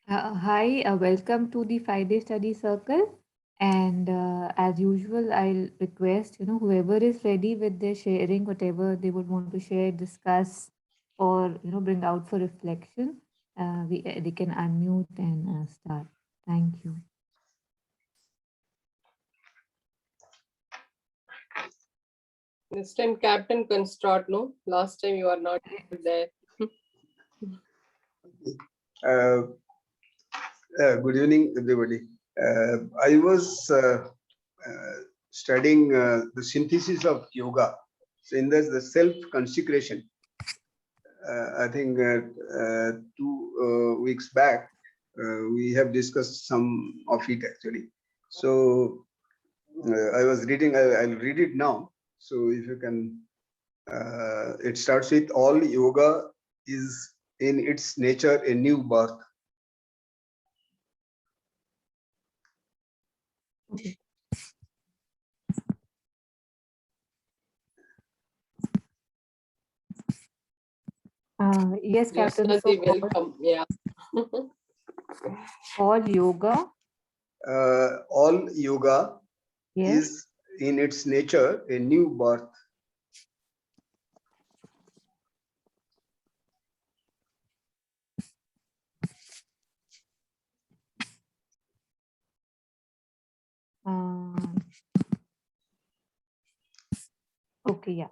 Hi, welcome to the 5 day study circle. And as usual, I'll request, whoever is ready with their sharing, whatever they would want to share, discuss, or, bring out for reflection, they can unmute and start. Thank you. This time, Captain can start. No, last time you are not there. Uh, Good evening, everybody. I was studying the synthesis of yoga. So, in this, the self-consecration. I think 2 weeks back we have discussed some of it actually. So, I was reading. I'll read it now. So, if you can, it starts with all yoga is in its nature a new birth. Okay. Yes, Yes, Captain. So, Santi, welcome. Yeah. all yoga. All yoga Yes. is in its nature a new birth. Um, okay, yeah.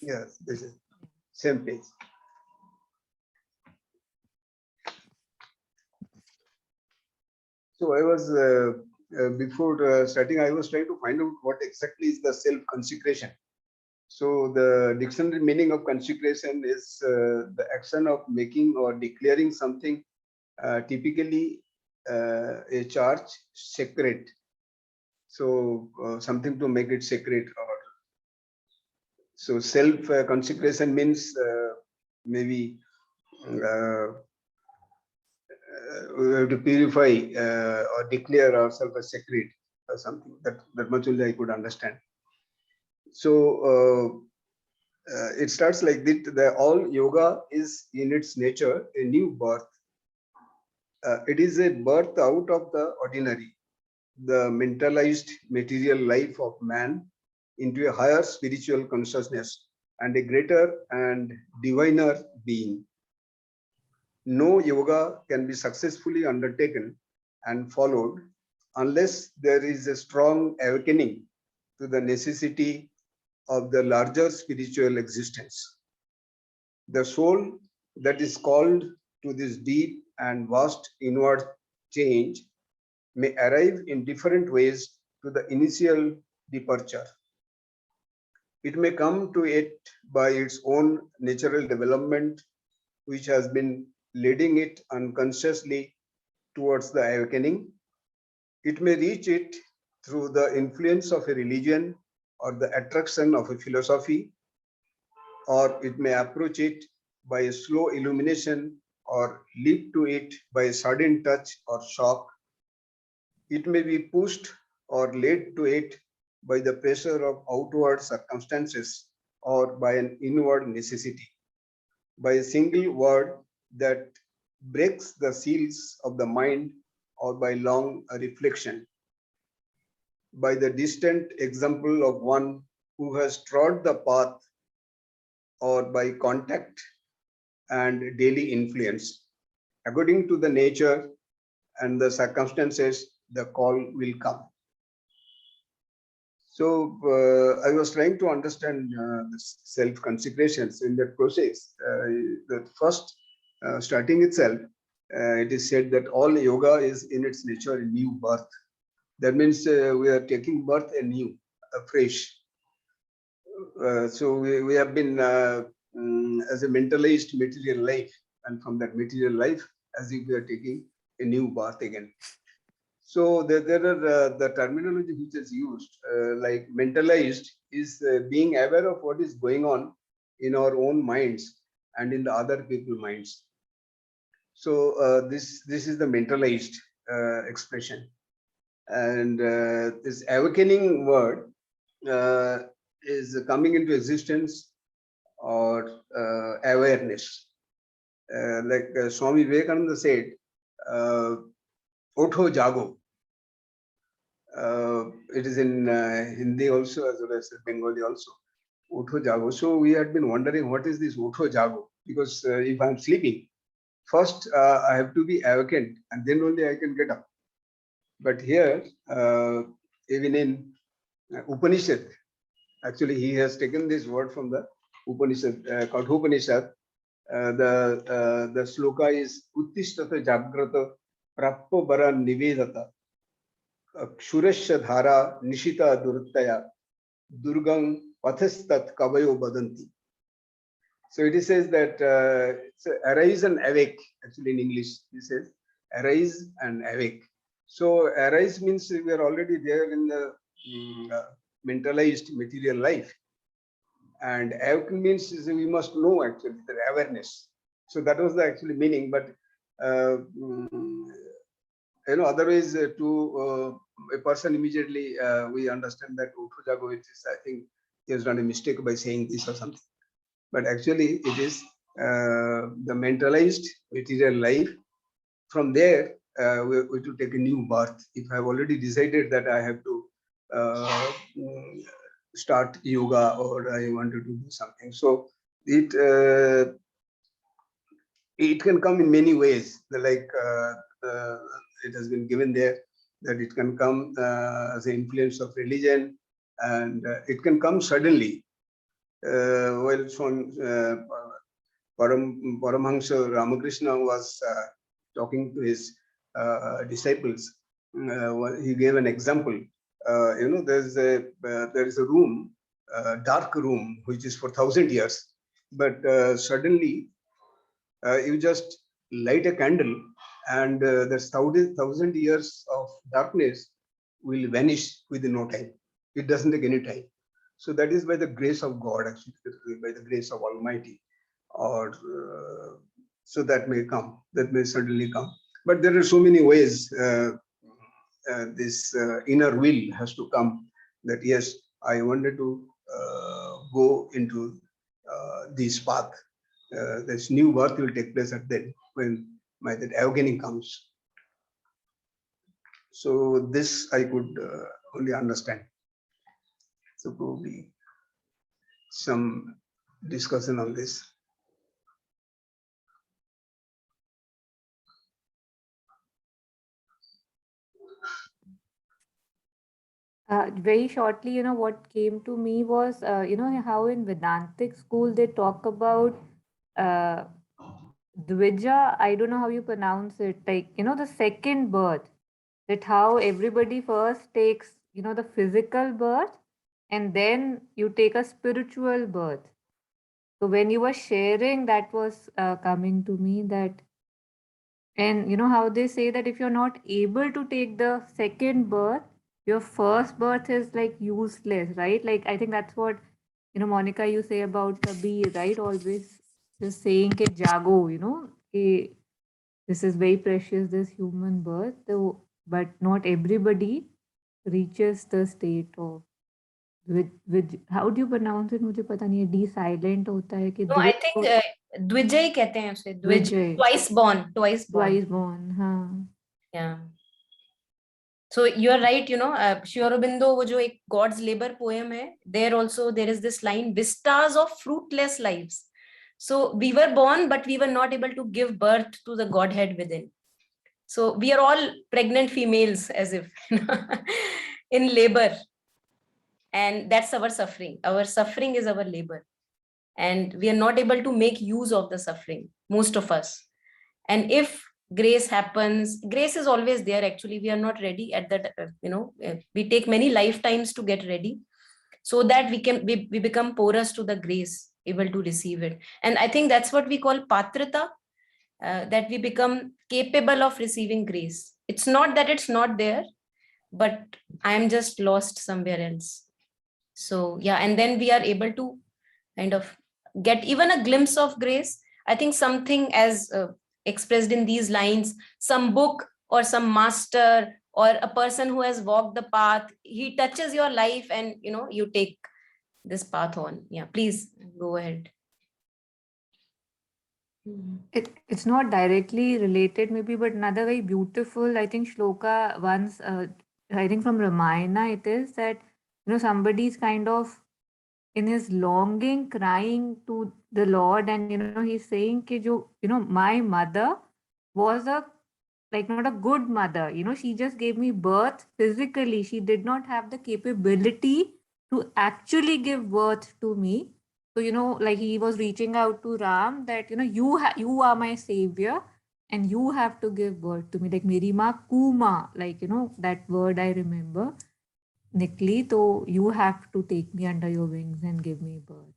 Yes, this is same page. So I was before starting, I was trying to find out what exactly is the self-consecration. So the dictionary meaning of consecration is the action of making or declaring something, typically a charge, sacred. So something to make it sacred, or so self consecration means maybe uh, we have to purify or declare ourselves as sacred or something. That much only I could understand. So it starts like this: the all yoga is in its nature a new birth. It is a birth out of the ordinary, the mentalized material life of man into a higher spiritual consciousness and a greater and diviner being. No yoga can be successfully undertaken and followed unless there is a strong awakening to the necessity of the larger spiritual existence. The soul that is called to this deep and vast inward change may arrive in different ways to the initial departure. It may come to it by its own natural development, which has been leading it unconsciously towards the awakening. It may reach it through the influence of a religion or the attraction of a philosophy, or it may approach it by a slow illumination or leap to it by a sudden touch or shock. It may be pushed or led to it by the pressure of outward circumstances or by an inward necessity, by a single word that breaks the seals of the mind, or by long reflection, by the distant example of one who has trod the path, or by contact and daily influence. According to the nature and the circumstances, the call will come. So I was trying to understand the self-consecrations in that process. The first starting itself, it is said that all yoga is in its nature a new birth. That means we are taking birth anew, afresh. So we have been as a mentalized material life, and from that material life, as if we are taking a new birth again. So there are the terminology which is used, like mentalized is being aware of what is going on in our own minds and in the other people's minds. So this is the mentalized expression, and this awakening word is coming into existence or awareness. Like Swami Vivekananda said, Otho Jago. It is in Hindi also as well as Bengali also. Otho Jago. So we had been wondering what is this Otho Jago? Because if I'm sleeping, first I have to be awakened and then only I can get up. But here, even in Upanishad, actually he has taken this word from the Upanishad, Kathopanishad. The sloka is Uttishtata Jagrata Prappo Bara Nivedata Kshurasya Dhara Nishita Durtaya Durgang Pathastat Kavayo Badanti. So it says that it's arise and awake. Actually, in English, it says arise and awake. So arise means we are already there in the mentalized material life, and awake means we must know actually the awareness. So that was the actually meaning. But otherwise, to a person immediately we understand that Otho Jago, which is, I think he has done a mistake by saying this or something. But actually, it is the mentalized material life. From there, we to take a new birth. If I have already decided that I have to start yoga or I wanted to do something, so it can come in many ways. Like it has been given there that it can come as an influence of religion, and it can come suddenly. While Paramahansa Ramakrishna was talking to his disciples, he gave an example. There is a room, dark room, which is for 1,000 years, but suddenly you just light a candle, and the 1,000 years of darkness will vanish within no time. It doesn't take any time. So that is by the grace of God, actually, by the grace of Almighty, or so that may come, that may certainly come. But there are so many ways this inner will has to come, that yes, I wanted to go into this path. This new birth will take place at then when that awakening comes. So this I could only understand. So probably some discussion on this. Very shortly, what came to me was, how in Vedantic school they talk about Dvija, I don't know how you pronounce it, like, the second birth, that how everybody first takes, the physical birth, and then you take a spiritual birth. So when you were sharing, that was coming to me that, and how they say that if you're not able to take the second birth, your first birth is like useless, right? Like I think that's what Monica, you say about the bee, right? Always just saying ke jago, ke this is very precious, this human birth, though, but not everybody reaches the state of with how do you pronounce it? मुझे पता नहीं है, D silent होता है कि No, I think द्विजय कहते हैं उसे, द्विजय, twice born. Twice born, हाँ. Yeah. So you're right, Sri Aurobindo, वो जो एक God's Labor poem है, there also there is this line, vistas of fruitless lives. So we were born, but we were not able to give birth to the Godhead within. So we are all pregnant females, as if in labor. And that's our suffering. Our suffering is our labor. And we are not able to make use of the suffering, most of us. And if grace happens, grace is always there. Actually, we are not ready at that, we take many lifetimes to get ready so that we become porous to the grace, able to receive it. And I think that's what we call patrata, that we become capable of receiving grace. It's not that it's not there, but I'm just lost somewhere else. So yeah, and then we are able to kind of get even a glimpse of grace. I think something as expressed in these lines, some book or some master or a person who has walked the path, he touches your life and you take this path on. Yeah, please go ahead. It's not directly related, maybe, but another very beautiful, I think, shloka once, I think from Ramayana, it is that, somebody's kind of in his longing crying to the Lord, and, he's saying, ki jo, my mother was not a good mother, she just gave me birth physically. She did not have the capability to actually give birth to me. So, like he was reaching out to Ram that, you are my savior and you have to give birth to me. Like Meri Ma Kuma, like, that word I remember. Nikli, so you have to take me under your wings and give me birth.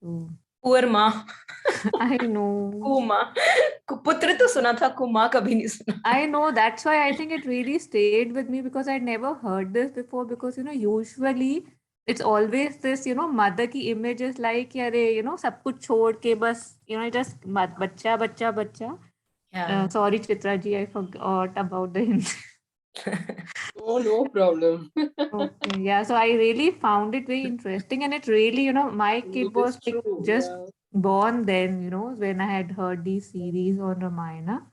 So Poor माँ. I know. कुमा. पुत्र तो सुना था, कुमा कभी नहीं सुना. I know, that's why I think it really stayed with me, because I'd never heard this before. Because usually it's always this, mother ki image is like, अरे, सब कुछ छोड़ के बस, just बच्चा बच्चा बच्चा. Yeah. Sorry, Chitra ji, I forgot about the Hindi. Oh, no problem. Okay, yeah. So I really found it very interesting, and it really, my kid It was is like true. just Yeah. born then, when I had heard these series on Ramayana.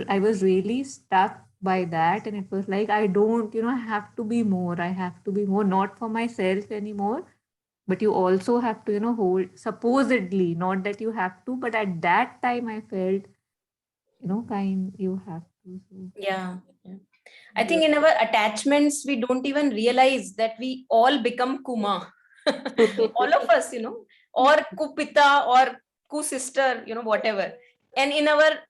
I was really stuck by that, and it was like, I don't, have to be more. I have to be more, not for myself anymore, but you also have to, hold, supposedly, not that you have to, but at that time I felt, you have to. So. Yeah. I think in our attachments, we don't even realize that we all become Kuma. All of us, or Kupita or Ku-sister, whatever. And in our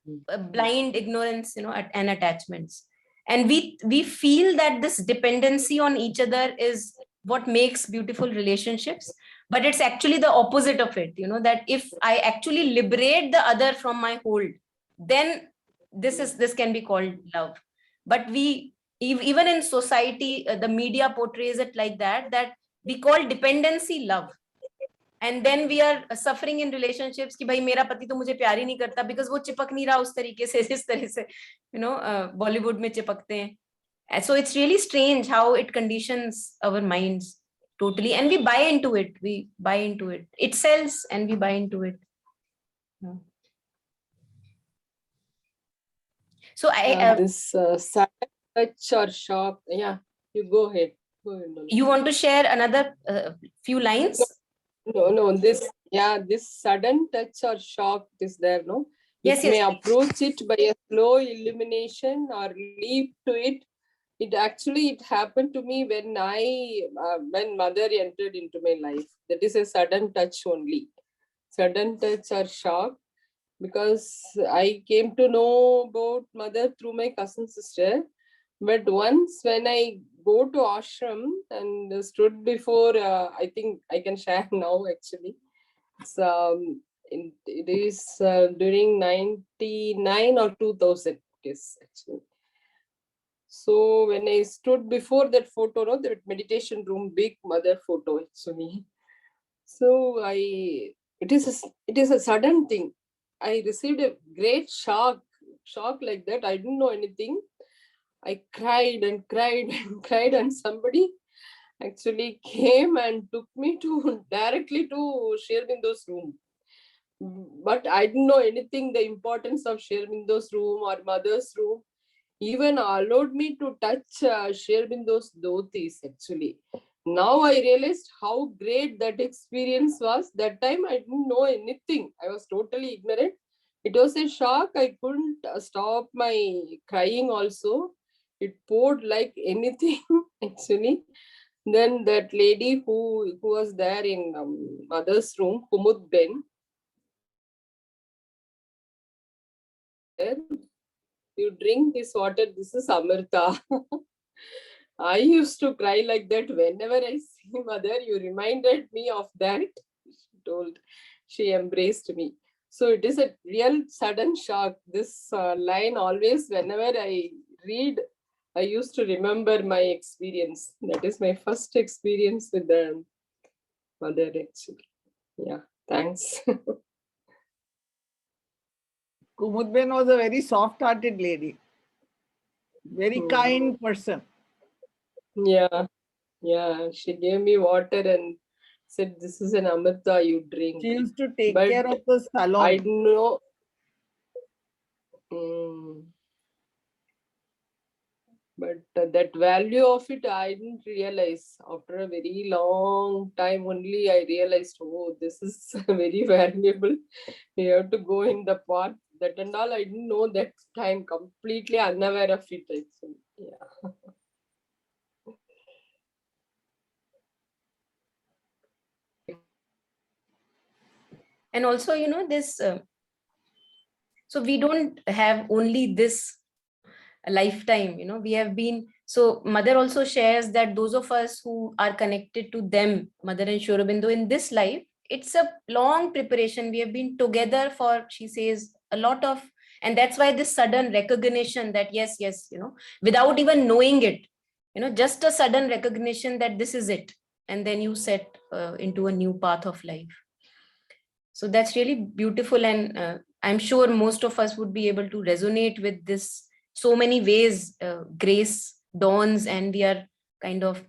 blind ignorance, and attachments. And we feel that this dependency on each other is what makes beautiful relationships. But it's actually the opposite of it, that if I actually liberate the other from my hold, then this can be called love. But even in society, the media portrays it like that we call dependency love. And then we are suffering in relationships कि भाई मेरा पति तो मुझे प्यार ही नहीं करता, because वो चिपक नहीं रहा उस तरीके से जिस तरह से बॉलीवुड में चिपकते हैं. So it's really strange how it conditions our minds totally, and we buy into it. It sells and we buy into it. So This sudden touch or shock. Yeah, you go ahead. Go ahead, Nona. you want to share another few lines? No, this sudden touch or shock is there, no? Yes, You may yes. approach it by a slow illumination or leap to it. It happened to me when mother entered into my life. That is a sudden touch only. Sudden touch or shock, because I came to know about mother through my cousin sister. But once when I go to ashram and stood before, I think I can share now actually. It is during 99 or 2000, yes, actually. So when I stood before that photo, no, that meditation room, big mother photo actually. So it is a sudden thing. I received a great shock like that. I didn't know anything. I cried and cried and cried, and somebody actually came and took me directly to Sri Aurobindo's room. But I didn't know anything, the importance of Sri Aurobindo's room or mother's room. Even allowed me to touch Sri Aurobindo's dhotis actually. Now I realized how great that experience was. That time I didn't know anything. I was totally ignorant. It was a shock. I couldn't stop my crying also. It poured like anything actually. Then that lady who was there in mother's room, Kumud Ben, you drink this water, this is Amrita. I used to cry like that whenever I see mother. You reminded me of that. She embraced me. So it is a real sudden shock. This line always, whenever I read, I used to remember my experience. That is my first experience with the mother actually. Yeah, thanks. Kumudben was a very soft-hearted lady, very kind person. Yeah, she gave me water and said, this is an Amrita you drink. She used to take But care of the salon. I know. Mm. But that value of it, I didn't realize. After a very long time only, I realized, oh, this is very valuable. You have to go in the path. That and all, I didn't know that time. Completely unaware of it, actually. Yeah. And also, this, so we don't have only this lifetime, we have been, so mother also shares that those of us who are connected to them, mother and Sri Aurobindo, in this life, it's a long preparation. We have been together for, she says, a lot of, and that's why this sudden recognition that yes, without even knowing it, just a sudden recognition that this is it, and then you set into a new path of life. So that's really beautiful, and I'm sure most of us would be able to resonate with this. So many ways grace dawns, and we are kind of,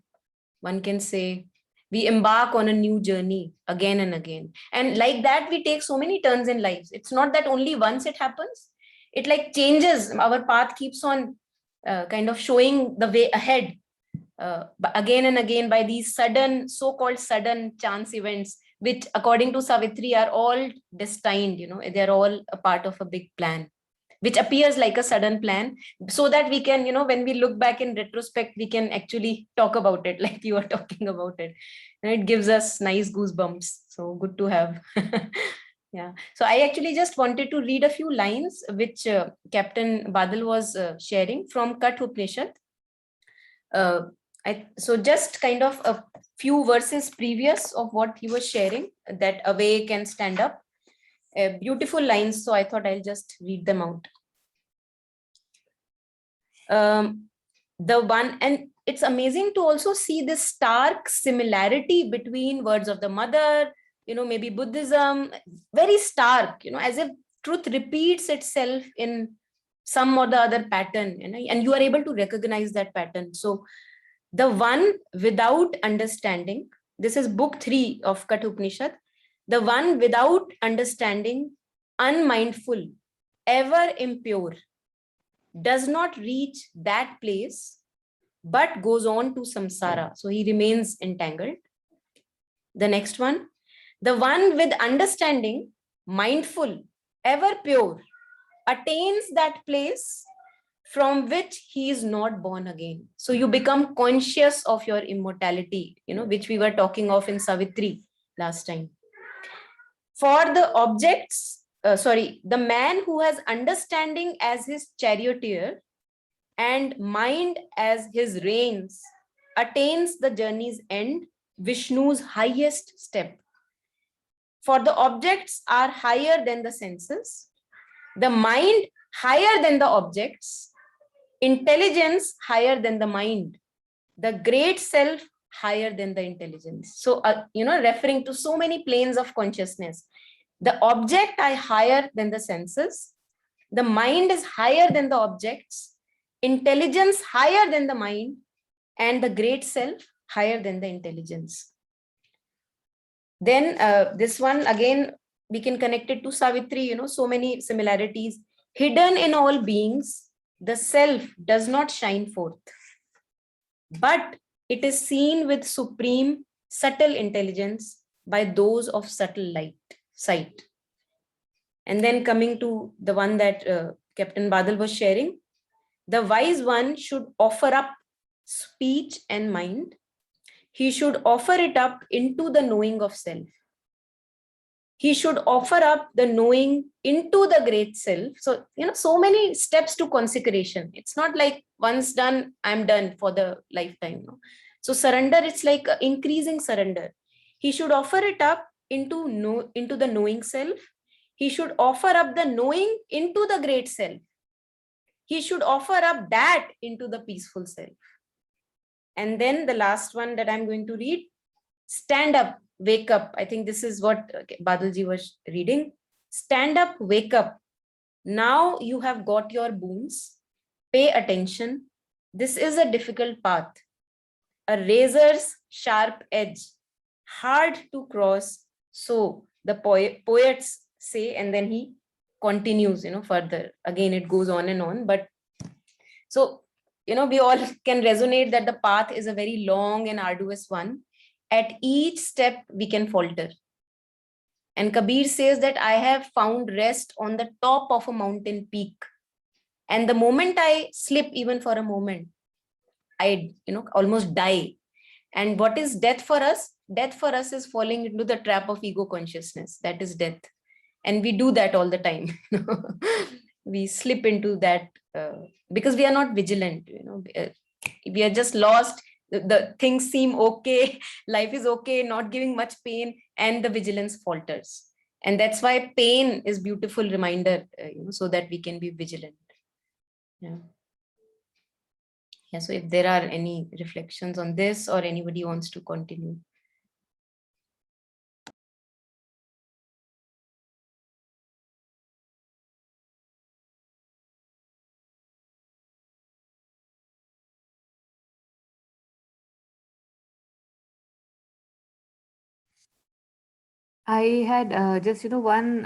one can say, we embark on a new journey again and again. And like that, we take so many turns in lives. It's not that only once it happens, it like changes. Our path keeps on kind of showing the way ahead again and again by these sudden, so-called sudden chance events, which according to Savitri are all destined, they're all a part of a big plan, which appears like a sudden plan, so that we can, when we look back in retrospect, we can actually talk about it like you are talking about it. And it gives us nice goosebumps. So good to have. Yeah. So I actually just wanted to read a few lines which Captain Badal was sharing from Kat Upanishad. So just kind of a few verses previous of what he was sharing, that awake and stand up. Beautiful lines. So I thought I'll just read them out. The one, and it's amazing to also see this stark similarity between words of the mother, maybe Buddhism, very stark, as if truth repeats itself in some or the other pattern, and you are able to recognize that pattern. So the one without understanding, this is book 3 of Kat Upanishad, the one without understanding, unmindful, ever impure, does not reach that place, but goes on to samsara. So he remains entangled. The next one, the one with understanding, mindful, ever pure, attains that place from which he is not born again. So you become conscious of your immortality, which we were talking of in Savitri last time. For the objects, the man who has understanding as his charioteer and mind as his reins attains the journey's end, Vishnu's highest step. For the objects are higher than the senses, the mind higher than the objects, intelligence higher than the mind, the great self higher than the intelligence. So, referring to so many planes of consciousness. The object are higher than the senses, the mind is higher than the objects, intelligence higher than the mind, and the great self higher than the intelligence. Then this one again, we can connect it to Savitri, so many similarities. Hidden in all beings, the self does not shine forth, but it is seen with supreme subtle intelligence by those of subtle sight. And then coming to the one that Captain Badal was sharing, the wise one should offer up speech and mind. He should offer it up into the knowing of self. He should offer up the knowing into the great self. So, so many steps to consecration. It's not like once done, I'm done for the lifetime. No? So surrender, it's like increasing surrender. He should offer it up into the knowing self. He should offer up the knowing into the great self. He should offer up that into the peaceful self. And then the last one that I'm going to read, stand up, wake up. I think this is what Badalji was reading. Stand up, wake up. Now you have got your boons. Pay attention. This is a difficult path, a razor's sharp edge, hard to cross. So the poets say, and then he continues, further. Again, it goes on and on. But so, we all can resonate that the path is a very long and arduous one. At each step, we can falter. And Kabir says that I have found rest on the top of a mountain peak. And the moment I slip even for a moment, I, almost die. And what is death for us? Death for us is falling into the trap of ego consciousness. That is death. And we do that all the time. We slip into that because we are not vigilant. We are just lost. The things seem okay. Life is okay, not giving much pain, and the vigilance falters. And that's why pain is beautiful reminder, so that we can be vigilant. Yeah. Yeah. So if there are any reflections on this, or anybody wants to continue. I had just, one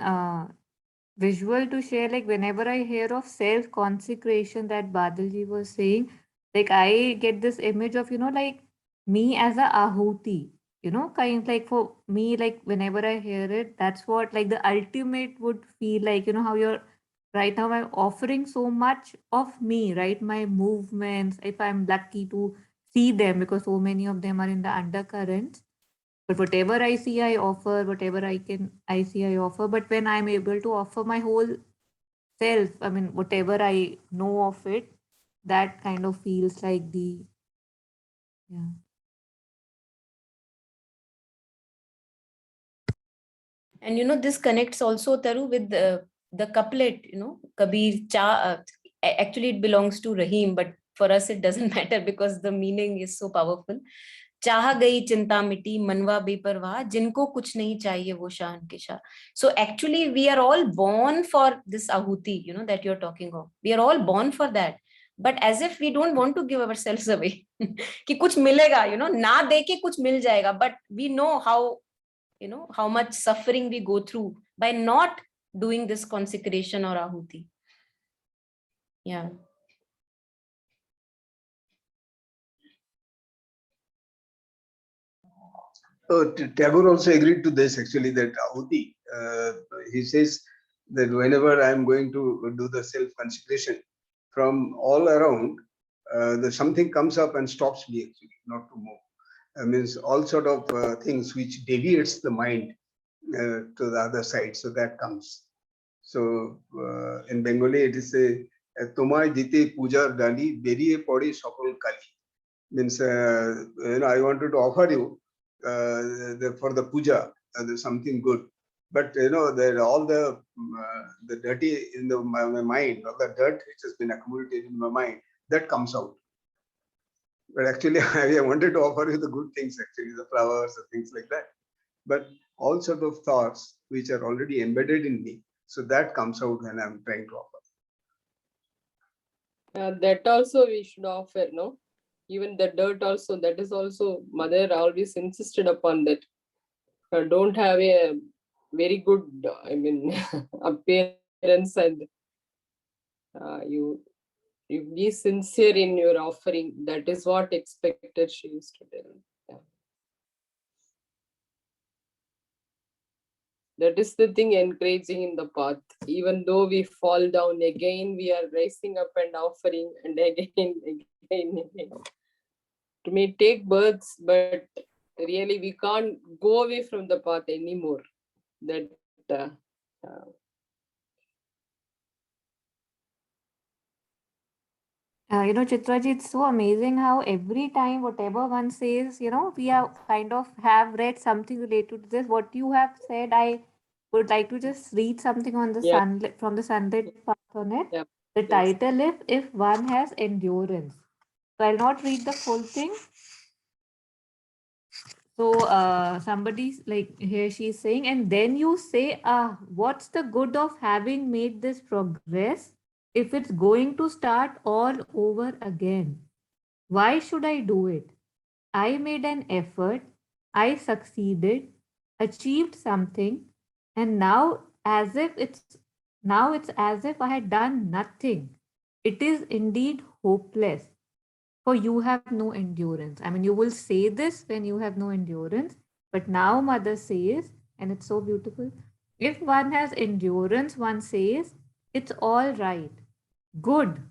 visual to share. Like whenever I hear of self consecration that Badalji was saying, like I get this image of, like me as a Ahuti, kind like for me, like whenever I hear it, that's what like the ultimate would feel like, how you're right now. I'm offering so much of me, right? My movements, if I'm lucky to see them, because so many of them are in the undercurrents. But whatever I see, I offer. Whatever I see, I offer. But when I'm able to offer my whole self, I mean, whatever I know of it, that kind of feels like yeah. And this connects also, Taru, with the couplet, Kabir actually it belongs to Rahim, but for us it doesn't matter because the meaning is so powerful. चाह गई चिंता मिटी मनवा बेपरवाह जिनको कुछ नहीं चाहिए वो शान के Shah. So actually we are all born for this ahuti, that you're talking of. We are all born for that. But as if we don't want to give ourselves away. कि कुछ मिलेगा, ना दे के कुछ मिल जाएगा. But we know how much suffering we go through by not doing this consecration or ahuti. Yeah. So Tagore also agreed to this actually, that Ahuti, he says that whenever I'm going to do the self-consecration, from all around, something comes up and stops me actually, not to move. Means all sort of things which deviates the mind to the other side, so that comes. So in Bengali it is a তোমায় দিতে পূজার ডালি বেরিয়ে পড়ে সকল কালি. Means I wanted to offer you for the puja, there's something good, but there all the dirty in my mind, all the dirt which has been accumulated in my mind, that comes out. But actually I wanted to offer you the good things, actually the flowers, the things like that, but all sort of thoughts which are already embedded in me, so that comes out when I'm trying to offer. That also we should offer, no? Even the dirt also, that is also, mother always insisted upon that. Don't have a very good, appearance, and you be sincere in your offering. That is what expected, she used to tell. Yeah. That is the thing encouraging in the path. Even though we fall down, again we are rising up and offering, and again. It may take births, but really we can't go away from the path anymore. That Chitraji, it's so amazing how every time whatever one says, we are kind of have read something related to this. What you have said, I would like to just read something on the Yeah. sunlit, from the sunlit path on it. Yeah, The yes. title is If One Has Endurance. So I'll not read the full thing. So somebody's like here she's saying, and then you say, what's the good of having made this progress if it's going to start all over again? Why should I do it? I made an effort. I succeeded, achieved something, and now it's as if I had done nothing. It is indeed hopeless, for you have no endurance. I mean, you will say this when you have no endurance, but now Mother says, and it's so beautiful, if one has endurance, one says, it's all right. Good.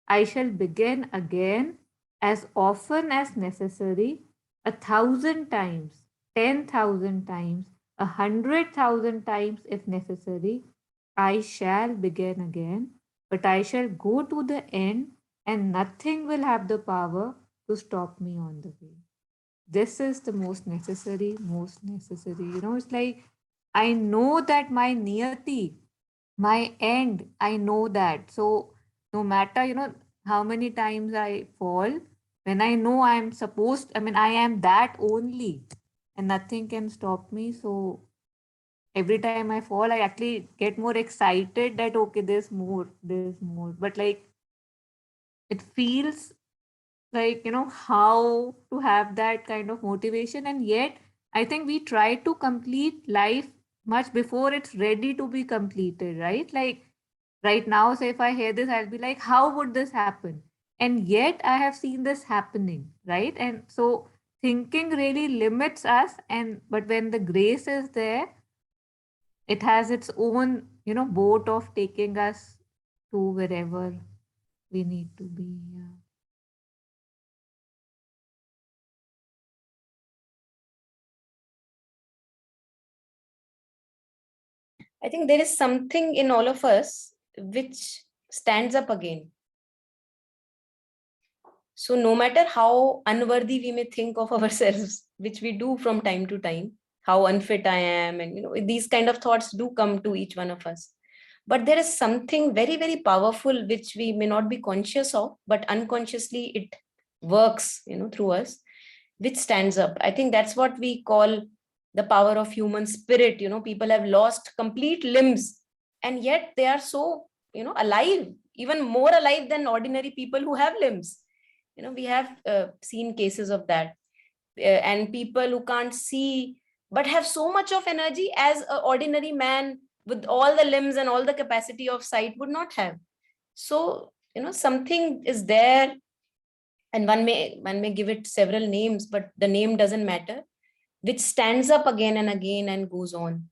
I shall begin again as often as necessary, 1,000 times, 10,000 times, 100,000 times if necessary. I shall begin again, but I shall go to the end, and nothing will have the power to stop me on the way. This is the most necessary, most necessary. It's like I know that my niyati, my end, I know that. So no matter, how many times I fall, when I know I am that only, and nothing can stop me. So every time I fall, I actually get more excited that, okay, there's more. But like, it feels like, how to have that kind of motivation. And yet, I think we try to complete life much before it's ready to be completed, right? Like, right now, say if I hear this, I'll be like, how would this happen? And yet I have seen this happening, right? And so thinking really limits us. And but when the grace is there, it has its own, boat of taking us to wherever we need to be. Yeah. I think there is something in all of us which stands up again. So no matter how unworthy we may think of ourselves, which we do from time to time, how unfit I am, and these kind of thoughts do come to each one of us. But there is something very, very powerful which we may not be conscious of, but unconsciously it works, through us, which stands up. I think that's what we call the power of human spirit. People have lost complete limbs, and yet they are so, alive, even more alive than ordinary people who have limbs. We have seen cases of that. And people who can't see but have so much of energy as an ordinary man with all the limbs and all the capacity of sight would not have. So something is there, and one may give it several names, but the name doesn't matter, which stands up again and again and goes on.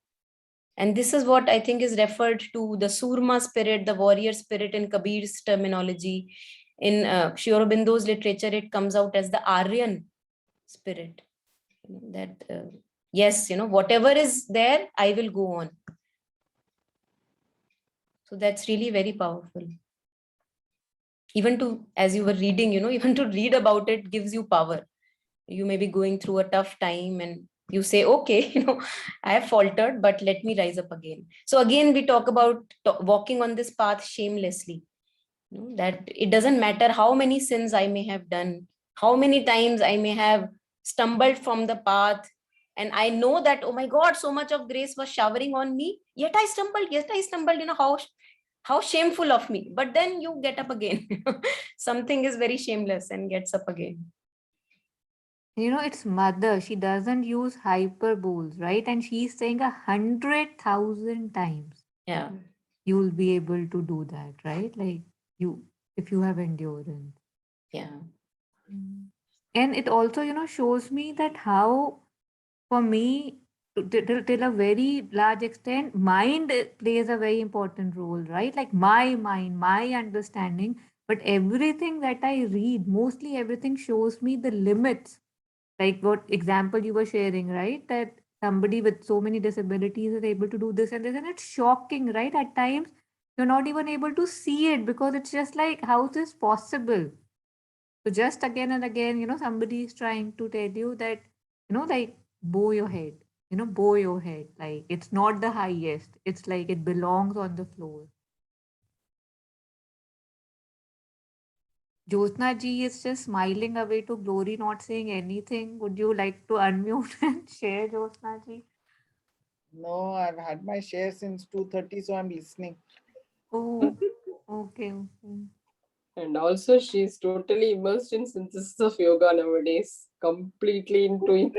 And this is what I think is referred to the Surma spirit, the warrior spirit in Kabir's terminology. In Sri Aurobindo's literature, it comes out as the Aryan spirit. That yes, whatever is there, I will go on. So that's really very powerful. Even to, as you were reading, even to read about it gives you power. You may be going through a tough time and you say, okay, I have faltered, but let me rise up again. So again, we talk about walking on this path shamelessly. That it doesn't matter how many sins I may have done, how many times I may have stumbled from the path, and I know that, oh my God, so much of grace was showering on me, yet I stumbled, how shameful of me. But then you get up again. Something is very shameless and gets up again. It's Mother. She doesn't use hyperboles, right? And she's saying 100,000 times Yeah. you'll be able to do that, right? Like, if you have endurance. Yeah. And it also, shows me that how, for me, till a very large extent, mind plays a very important role, right? Like my mind, my understanding. But everything that I read, mostly everything shows me the limits. Like what example you were sharing, right? That somebody with so many disabilities is able to do this and this, and it's shocking, right? At times, you're not even able to see it because it's just like, how is this possible? So just again and again, somebody is trying to tell you that, like, bow your head, bow your head. Like, it's not the highest. It's like it belongs on the floor. Jyotsna ji is just smiling away to glory, not saying anything. Would you like to unmute and share, Jyotsna ji? No, I've had my share since 2:30, so I'm listening. Oh, okay. And also, she's totally immersed in synthesis of yoga nowadays, completely into it.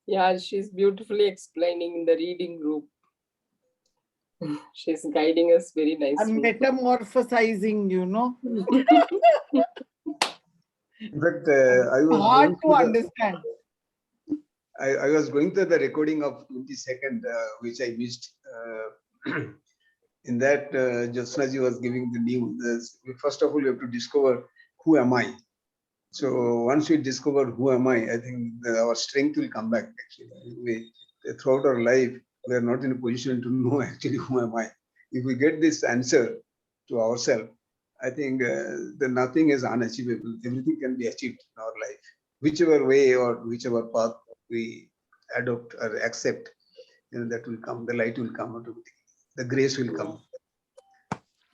Yeah, she's beautifully explaining in the reading group. She's guiding us very I'm nicely. metamorphosizing, But I was hard going to understand. I was going through the recording of 22nd, which I missed. In that, Jyotsna ji was giving the news. First of all, you have to discover who am I. So once we discover who am I think our strength will come back. Actually, throughout our life, we are not in a position to know actually who am I. If we get this answer to ourselves, I think then nothing is unachievable. Everything can be achieved in our life, whichever way or whichever path we adopt or accept. That will come. The light will come automatically. The grace will come.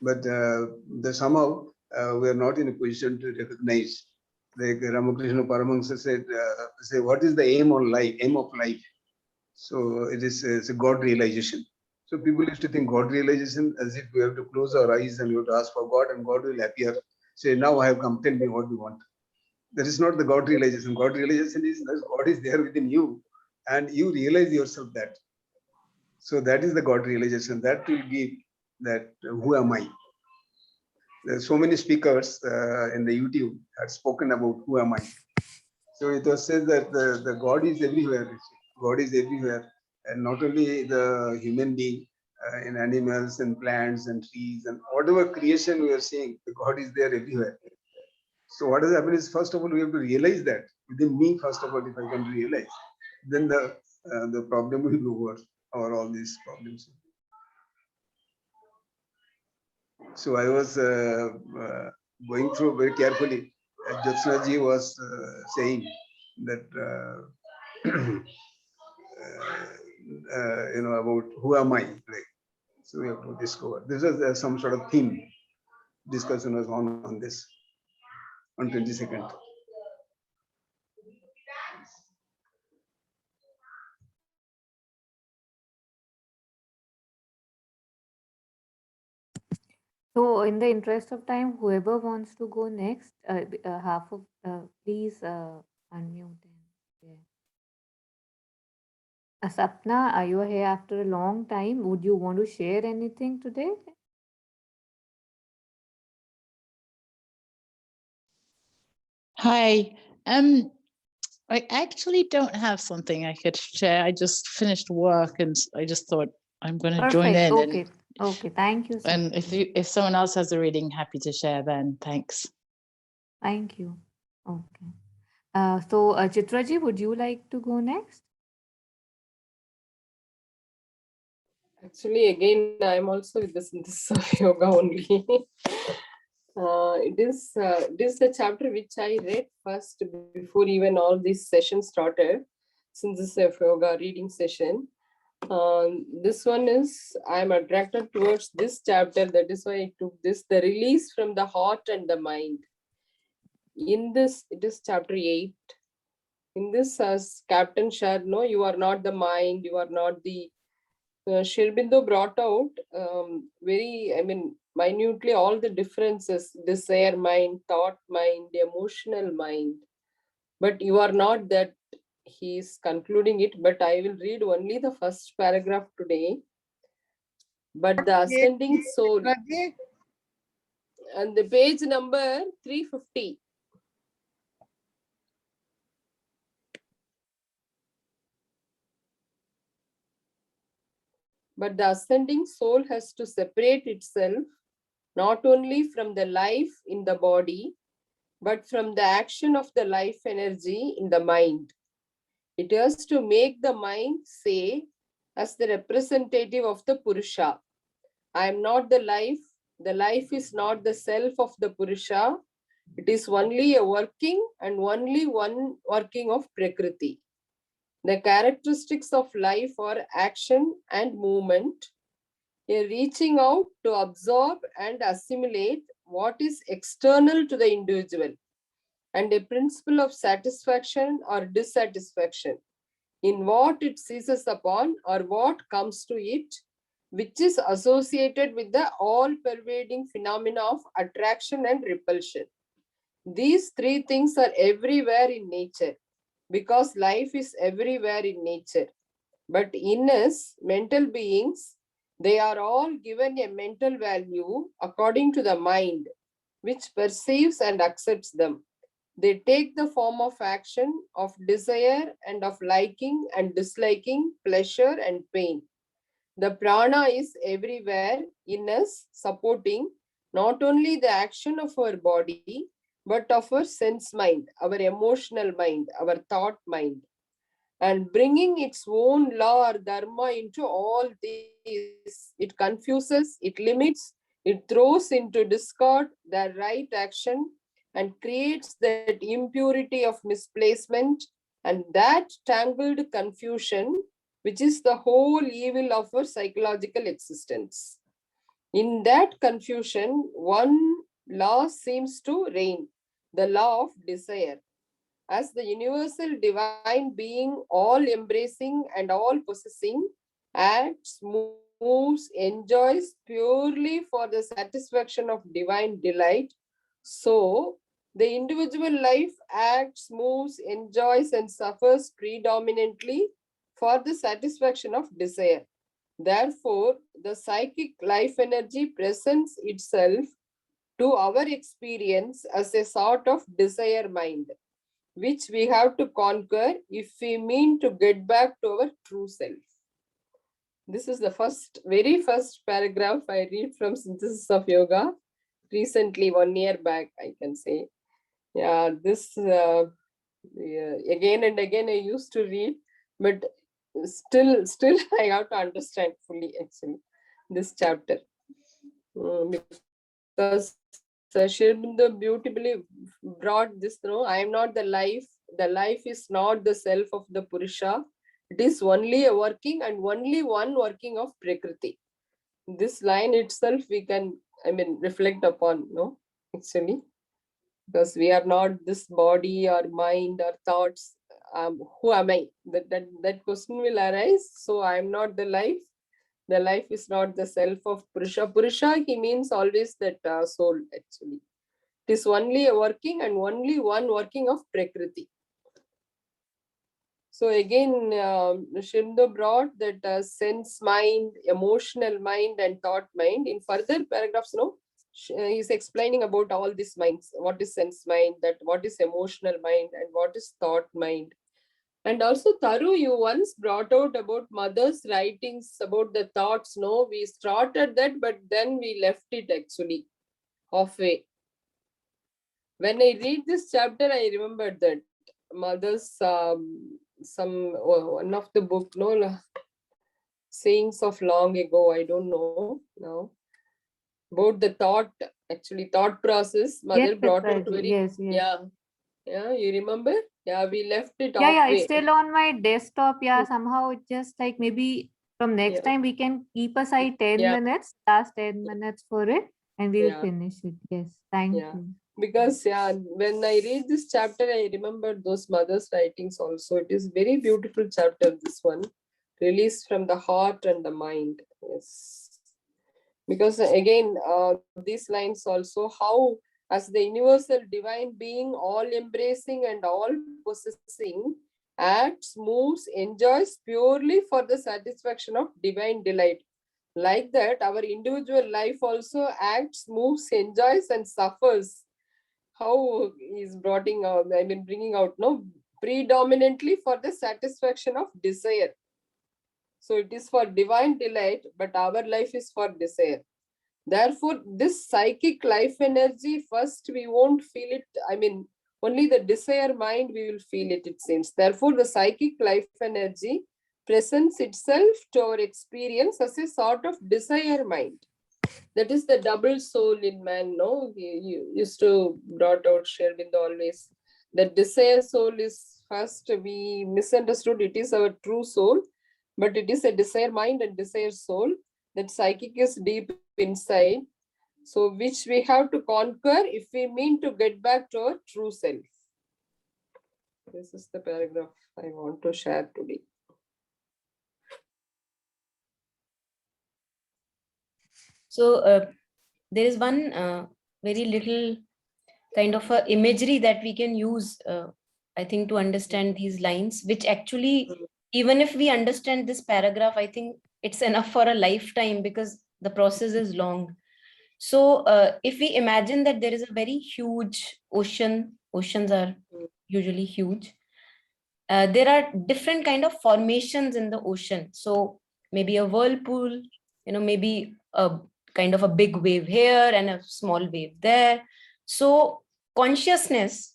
But somehow we are not in a position to recognize. Like Ramakrishna Paramahansa said, say, what is the aim of life? So it's a God realization. So people used to think God realization as if we have to close our eyes and we have to ask for God and God will appear. Say, now I have come, tell me what you want. That is not the God realization. God realization is that God is there within you and you realize yourself that. So that is the God realization. That will give that who am I? There's so many speakers in the YouTube had spoken about who am I. So it was said that the God is everywhere. God is everywhere, and not only the human being, in animals and plants and trees and whatever creation we are seeing, the God is there everywhere. So what has happened is, first of all, we have to realize that within me. First of all, if I can realize, then the problem will be over, or all these problems. So I was going through very carefully. Jyotsna ji was saying that about who am I? Like, so we have to discover. This is some sort of theme. Discussion was on this on 22nd. So, in the interest of time, whoever wants to go next, please unmute. Sapna, are you here after a long time? Would you want to share anything today? Hi. I actually don't have something I could share. I just finished work and I just thought I'm going to join in. Okay. Okay. Thank you. And if someone else has a reading, happy to share then. Thanks. Thank you. Okay. So Chitraji, would you like to go next? Actually, again, I'm also with the synthesis of yoga only. It is the chapter which I read first before even all these sessions started. Synthesis of yoga reading session. This one is, I'm attracted towards this chapter. That is why I took this, the release from the heart and the mind. In this, it is chapter 8. In this, as Captain shared, no, you are not the mind, you are not the Sri Aurobindo brought out minutely all the differences: desire mind, thought mind, emotional mind. But you are not that. He is concluding it, but I will read only the first paragraph today. But the ascending soul, and the page number 350. But the ascending soul has to separate itself not only from the life in the body, but from the action of the life energy in the mind. It has to make the mind say, as the representative of the Purusha, I am not the life is not the self of the Purusha, it is only a working and only one working of Prakriti. The characteristics of life are action and movement, a reaching out to absorb and assimilate what is external to the individual, and a principle of satisfaction or dissatisfaction in what it seizes upon or what comes to it, which is associated with the all-pervading phenomena of attraction and repulsion. These three things are everywhere in nature. because life is everywhere in nature. But in us, mental beings, they are all given a mental value according to the mind, which perceives and accepts them. They take the form of action, of desire, and of liking and disliking, pleasure and pain. The prana is everywhere in us, supporting not only the action of our body, but of our sense mind, our emotional mind, our thought mind, and bringing its own law or dharma into all these. It confuses, it limits, it throws into discord the right action and creates that impurity of misplacement and that tangled confusion, which is the whole evil of our psychological existence. In that confusion, one law seems to reign, the law of desire. As the universal divine being, all embracing and all possessing, acts, moves, enjoys purely for the satisfaction of divine delight. So, the individual life acts, moves, enjoys, and suffers predominantly for the satisfaction of desire. Therefore, the psychic life energy presents itself to our experience as a sort of desire mind, which we have to conquer if we mean to get back to our true self. This is the very first paragraph I read from Synthesis of Yoga, recently, 1 year back, I can say. Yeah, this again and again I used to read, but still I have to understand fully actually this chapter. Because Sri Aurobindo beautifully brought this, I am not the life is not the self of the Purusha, it is only a working and only one working of Prakriti. This line itself we can, reflect upon, actually, because we are not this body or mind or thoughts. Who am I? That question will arise. So I am not the life. The life is not the self of Purusha. Purusha, he means always that soul, actually. It is only a working and only one working of Prakriti. So again, Sri Aurobindo brought that sense mind, emotional mind, and thought mind. In further paragraphs, he's explaining about all these minds. What is sense mind, that what is emotional mind, and what is thought mind. And also, Taru, you once brought out about mother's writings about the thoughts. No, we started that, but then we left it actually halfway. When I read this chapter, I remembered that mother's one of the book, sayings of long ago. I don't know now about the thought. Actually, thought process. Mother Yes, brought out Prathaji. very Yes. yeah. You remember? Yeah, we left it Yeah, it's halfway. still on my desktop. Yeah, somehow it just like maybe from next Yeah. time we can keep aside 10 Yeah. minutes, last 10 minutes for it, and we'll Yeah. finish it. Yes, thank Yeah. you. Because when I read this chapter, I remember those mother's writings also. It is very beautiful chapter, this one. Released from the heart and the mind. Yes. Because again, these lines also, how as the universal divine being, all embracing and all possessing, acts, moves, enjoys purely for the satisfaction of divine delight. Like that, our individual life also acts, moves, enjoys, and suffers. How is bringing out, predominantly for the satisfaction of desire. So it is for divine delight, but our life is for desire. Therefore, this psychic life energy, first we won't feel it. Only the desire mind we will feel it, it seems. Therefore, the psychic life energy presents itself to our experience as a sort of desire mind. That is the double soul in man, no? You used to brought out Sri Aurobindo always. The desire soul is first, we misunderstood it is our true soul, but it is a desire mind and desire soul. That psychic is deep inside. So which we have to conquer if we mean to get back to our true self. This is the paragraph I want to share today. So there is one very little kind of a imagery that we can use I think, to understand these lines, which actually, even if we understand this paragraph, I think it's enough for a lifetime because the process is long. So if we imagine that there is a very huge ocean, oceans are usually huge. There are different kind of formations in the ocean. So maybe a whirlpool, maybe a kind of a big wave here and a small wave there. So consciousness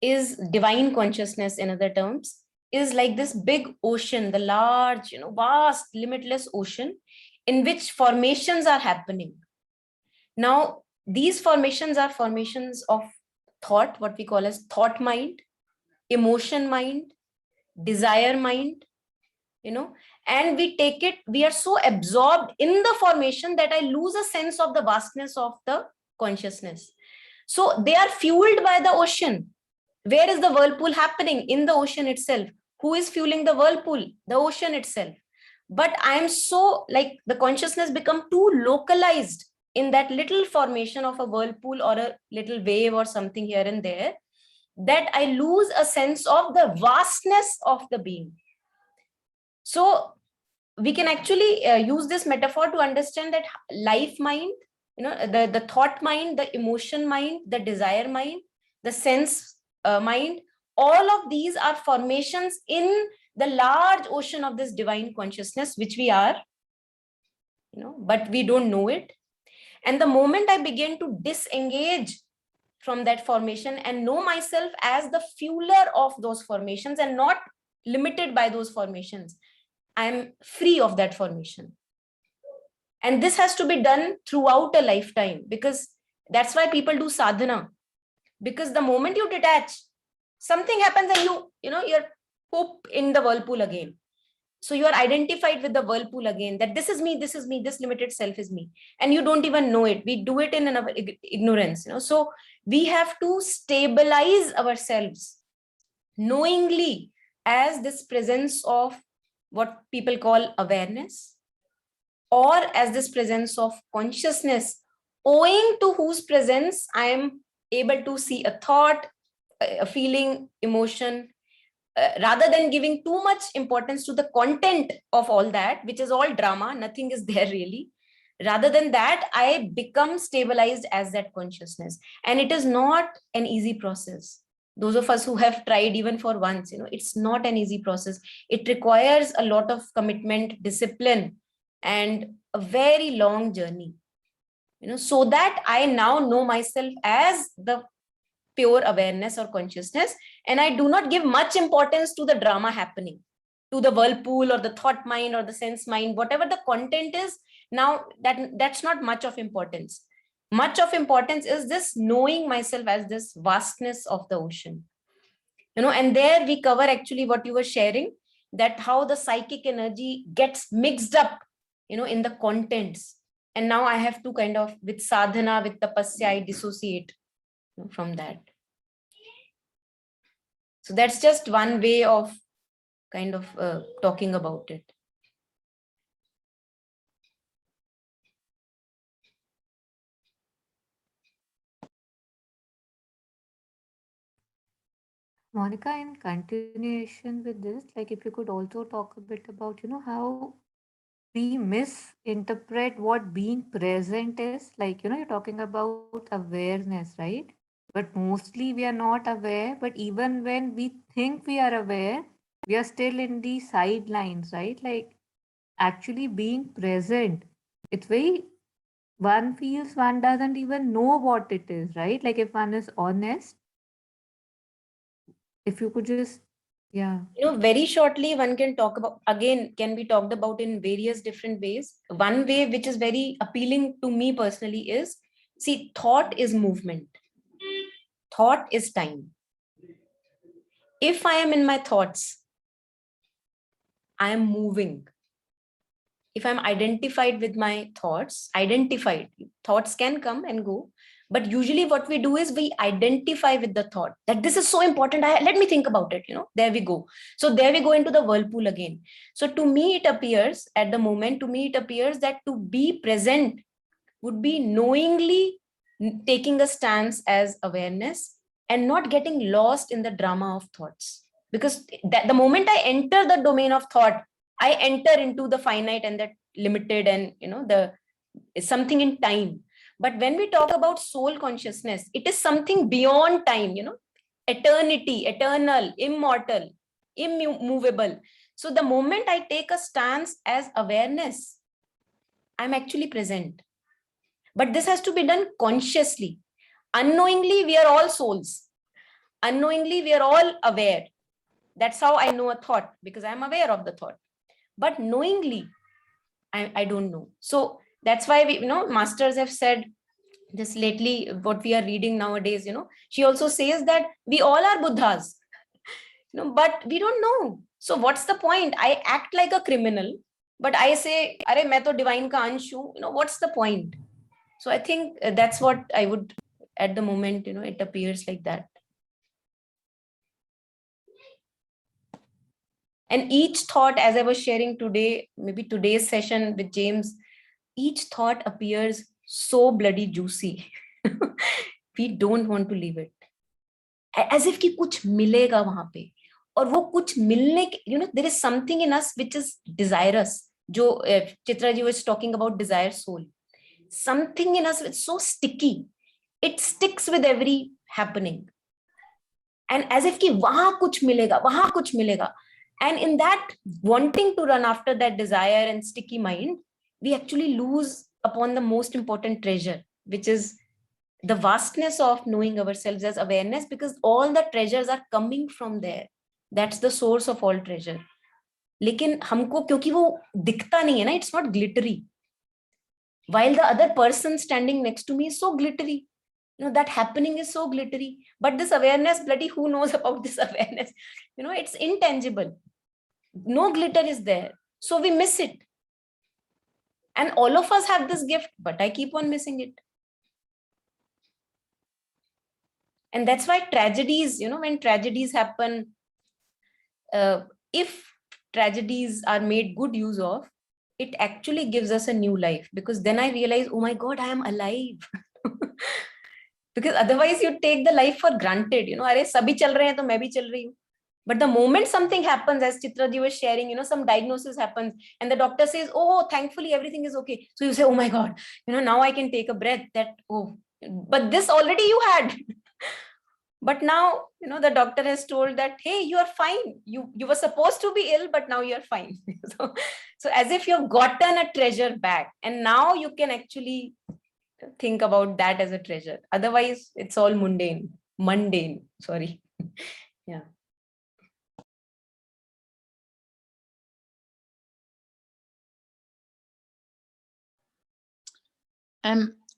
is divine consciousness, in other terms, is like this big ocean, the large, vast, limitless ocean in which formations are happening. Now, these formations are formations of thought, what we call as thought mind, emotion mind, desire mind, and we are so absorbed in the formation that I lose a sense of the vastness of the consciousness. So they are fueled by the ocean. Where is the whirlpool happening? In the ocean itself. Who is fueling the whirlpool? The ocean itself. But I'm so, like, the consciousness become too localized in that little formation of a whirlpool or a little wave or something here and there, that I lose a sense of the vastness of the being. So we can actually use this metaphor to understand that life mind, the thought mind, the emotion mind, the desire mind, the sense mind, all of these are formations in the large ocean of this divine consciousness, which we are, but we don't know it. And the moment I begin to disengage from that formation and know myself as the fueler of those formations and not limited by those formations, I'm free of that formation. And this has to be done throughout a lifetime, because that's why people do sadhana. Because the moment you detach, something happens and you're poop in the whirlpool again. So you are identified with the whirlpool again, that this is me, this limited self is me. And you don't even know it. We do it in an ignorance. So we have to stabilize ourselves knowingly as this presence of what people call awareness, or as this presence of consciousness, owing to whose presence I am able to see a thought, a feeling, emotion, rather than giving too much importance to the content of all that, which is all drama, nothing is there really. Rather than that, I become stabilized as that consciousness. And it is not an easy process. Those of us who have tried even for once, it's not an easy process. It requires a lot of commitment, discipline, and a very long journey, so that I now know myself as the pure awareness or consciousness, and I do not give much importance to the drama happening, to the whirlpool or the thought mind or the sense mind, whatever the content is. Now that's not much of importance. Much of importance is this knowing myself as this vastness of the ocean. And there we cover actually what you were sharing, that how the psychic energy gets mixed up, in the contents. And now I have to kind of, with sadhana, with tapasya, I dissociate from that. So that's just one way of kind of talking about it. Monica, in continuation with this, like if you could also talk a bit about, how we misinterpret what being present is. Like, you're talking about awareness, right? But mostly we are not aware. But even when we think we are aware, we are still in the sidelines, right? Like actually being present, it's very, one feels one doesn't even know what it is, right? Like if one is honest, if you could just, yeah. Very shortly, one can talk about, again, can be talked about in various different ways. One way which is very appealing to me personally is, see, thought is movement. Thought is time. If I am in my thoughts, I am moving. If I'm identified with my thoughts, thoughts can come and go. But usually what we do is we identify with the thought that this is so important. Let me think about it. There we go. So there we go into the whirlpool again. So to me, it appears at the moment, that to be present would be knowingly taking a stance as awareness and not getting lost in the drama of thoughts. Because the moment I enter the domain of thought, I enter into the finite and the limited, and the something in time. But when we talk about soul consciousness, it is something beyond time, eternity, eternal, immortal, immovable. So the moment I take a stance as awareness, I'm actually present. But this has to be done consciously. Unknowingly, we are all souls. Unknowingly, we are all aware. That's how I know a thought, because I'm aware of the thought. But knowingly, I don't know. So that's why we, masters have said this lately, what we are reading nowadays, she also says that we all are Buddhas, but we don't know. So what's the point? I act like a criminal, but I say, "Arey, main to divine ka ansh hu." What's the point? So I think that's what I would, at the moment, it appears like that. And each thought, as I was sharing today, maybe today's session with James, each thought appears so bloody juicy. We don't want to leave it. As if कि कुछ मिलेगा वहां पे. और वो कुछ मिलने के, there is something in us which is desirous. जो Chitra ji was talking about desire soul. Something in us is so sticky. It sticks with every happening. And as if कि वहां कुछ मिलेगा. And in that wanting to run after that desire and sticky mind, we actually lose upon the most important treasure, which is the vastness of knowing ourselves as awareness, because all the treasures are coming from there. That's the source of all treasure. लेकिन हमको क्योंकि वो दिखता नहीं है ना, it's not glittery. While the other person standing next to me is so glittery. That happening is so glittery. But this awareness, bloody who knows about this awareness? It's intangible. No glitter is there. So we miss it. And all of us have this gift, but I keep on missing it. And that's why tragedies, when tragedies happen, if tragedies are made good use of, it actually gives us a new life, because then I realize, oh my God, I am alive. Because otherwise you take the life for granted, अरे सभी चल रहे हैं तो मैं भी चल रही हूँ. But the moment something happens, as Chitra ji was sharing, some diagnosis happens and the doctor says, oh, thankfully everything is okay. So you say, oh my God, now I can take a breath, that, oh, but this already you had. But now, the doctor has told that, hey, you are fine. You were supposed to be ill, but now you're fine. So as if you've gotten a treasure back, and now you can actually think about that as a treasure. Otherwise, it's all mundane. Sorry. Yeah.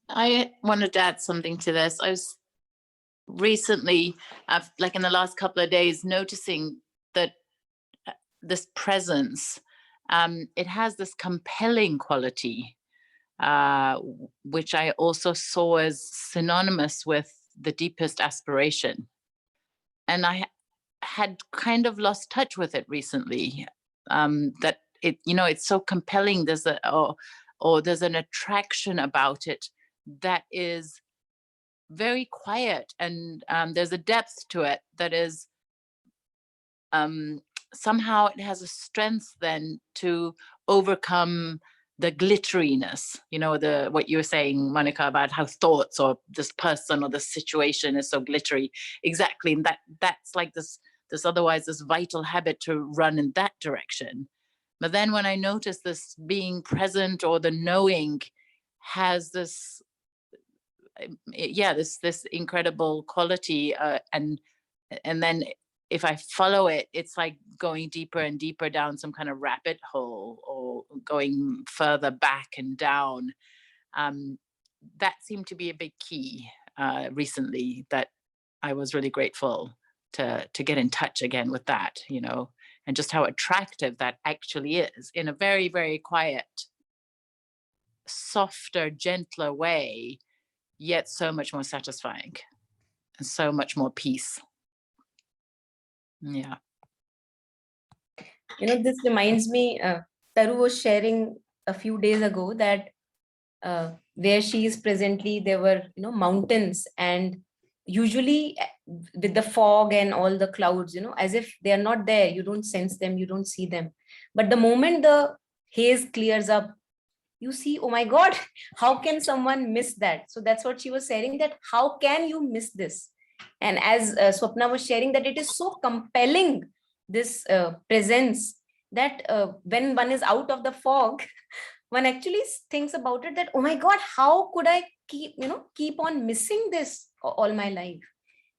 I wanted to add something to this. I was recently, like in the last couple of days, noticing that this presence, it has this compelling quality, which I also saw as synonymous with the deepest aspiration. And I had kind of lost touch with it recently, that it, it's so compelling. There's there's an attraction about it that is very quiet, and there's a depth to it that is somehow it has a strength then to overcome the glitteriness, what you were saying, Monica, about how thoughts or this person or this situation is so glittery. Exactly. And that's like this otherwise this vital habit to run in that direction. But then when I notice this being present, or the knowing has this, this incredible quality, and then if I follow it, it's like going deeper and deeper down some kind of rabbit hole, or going further back and down. That seemed to be a big key recently, that I was really grateful to get in touch again with that, and just how attractive that actually is, in a very, very quiet, softer, gentler way, yet so much more satisfying and so much more peace. Yeah. This reminds me, Taru was sharing a few days ago that where she is presently, there were, mountains, and, usually with the fog and all the clouds, as if they are not there, you don't sense them, you don't see them. But the moment the haze clears up, you see, oh my God, how can someone miss that? So that's what she was saying, that how can you miss this? And as Swapna was sharing, that it is so compelling, this presence, that when one is out of the fog, one actually thinks about it, that, oh my God, how could I keep on missing this all my life?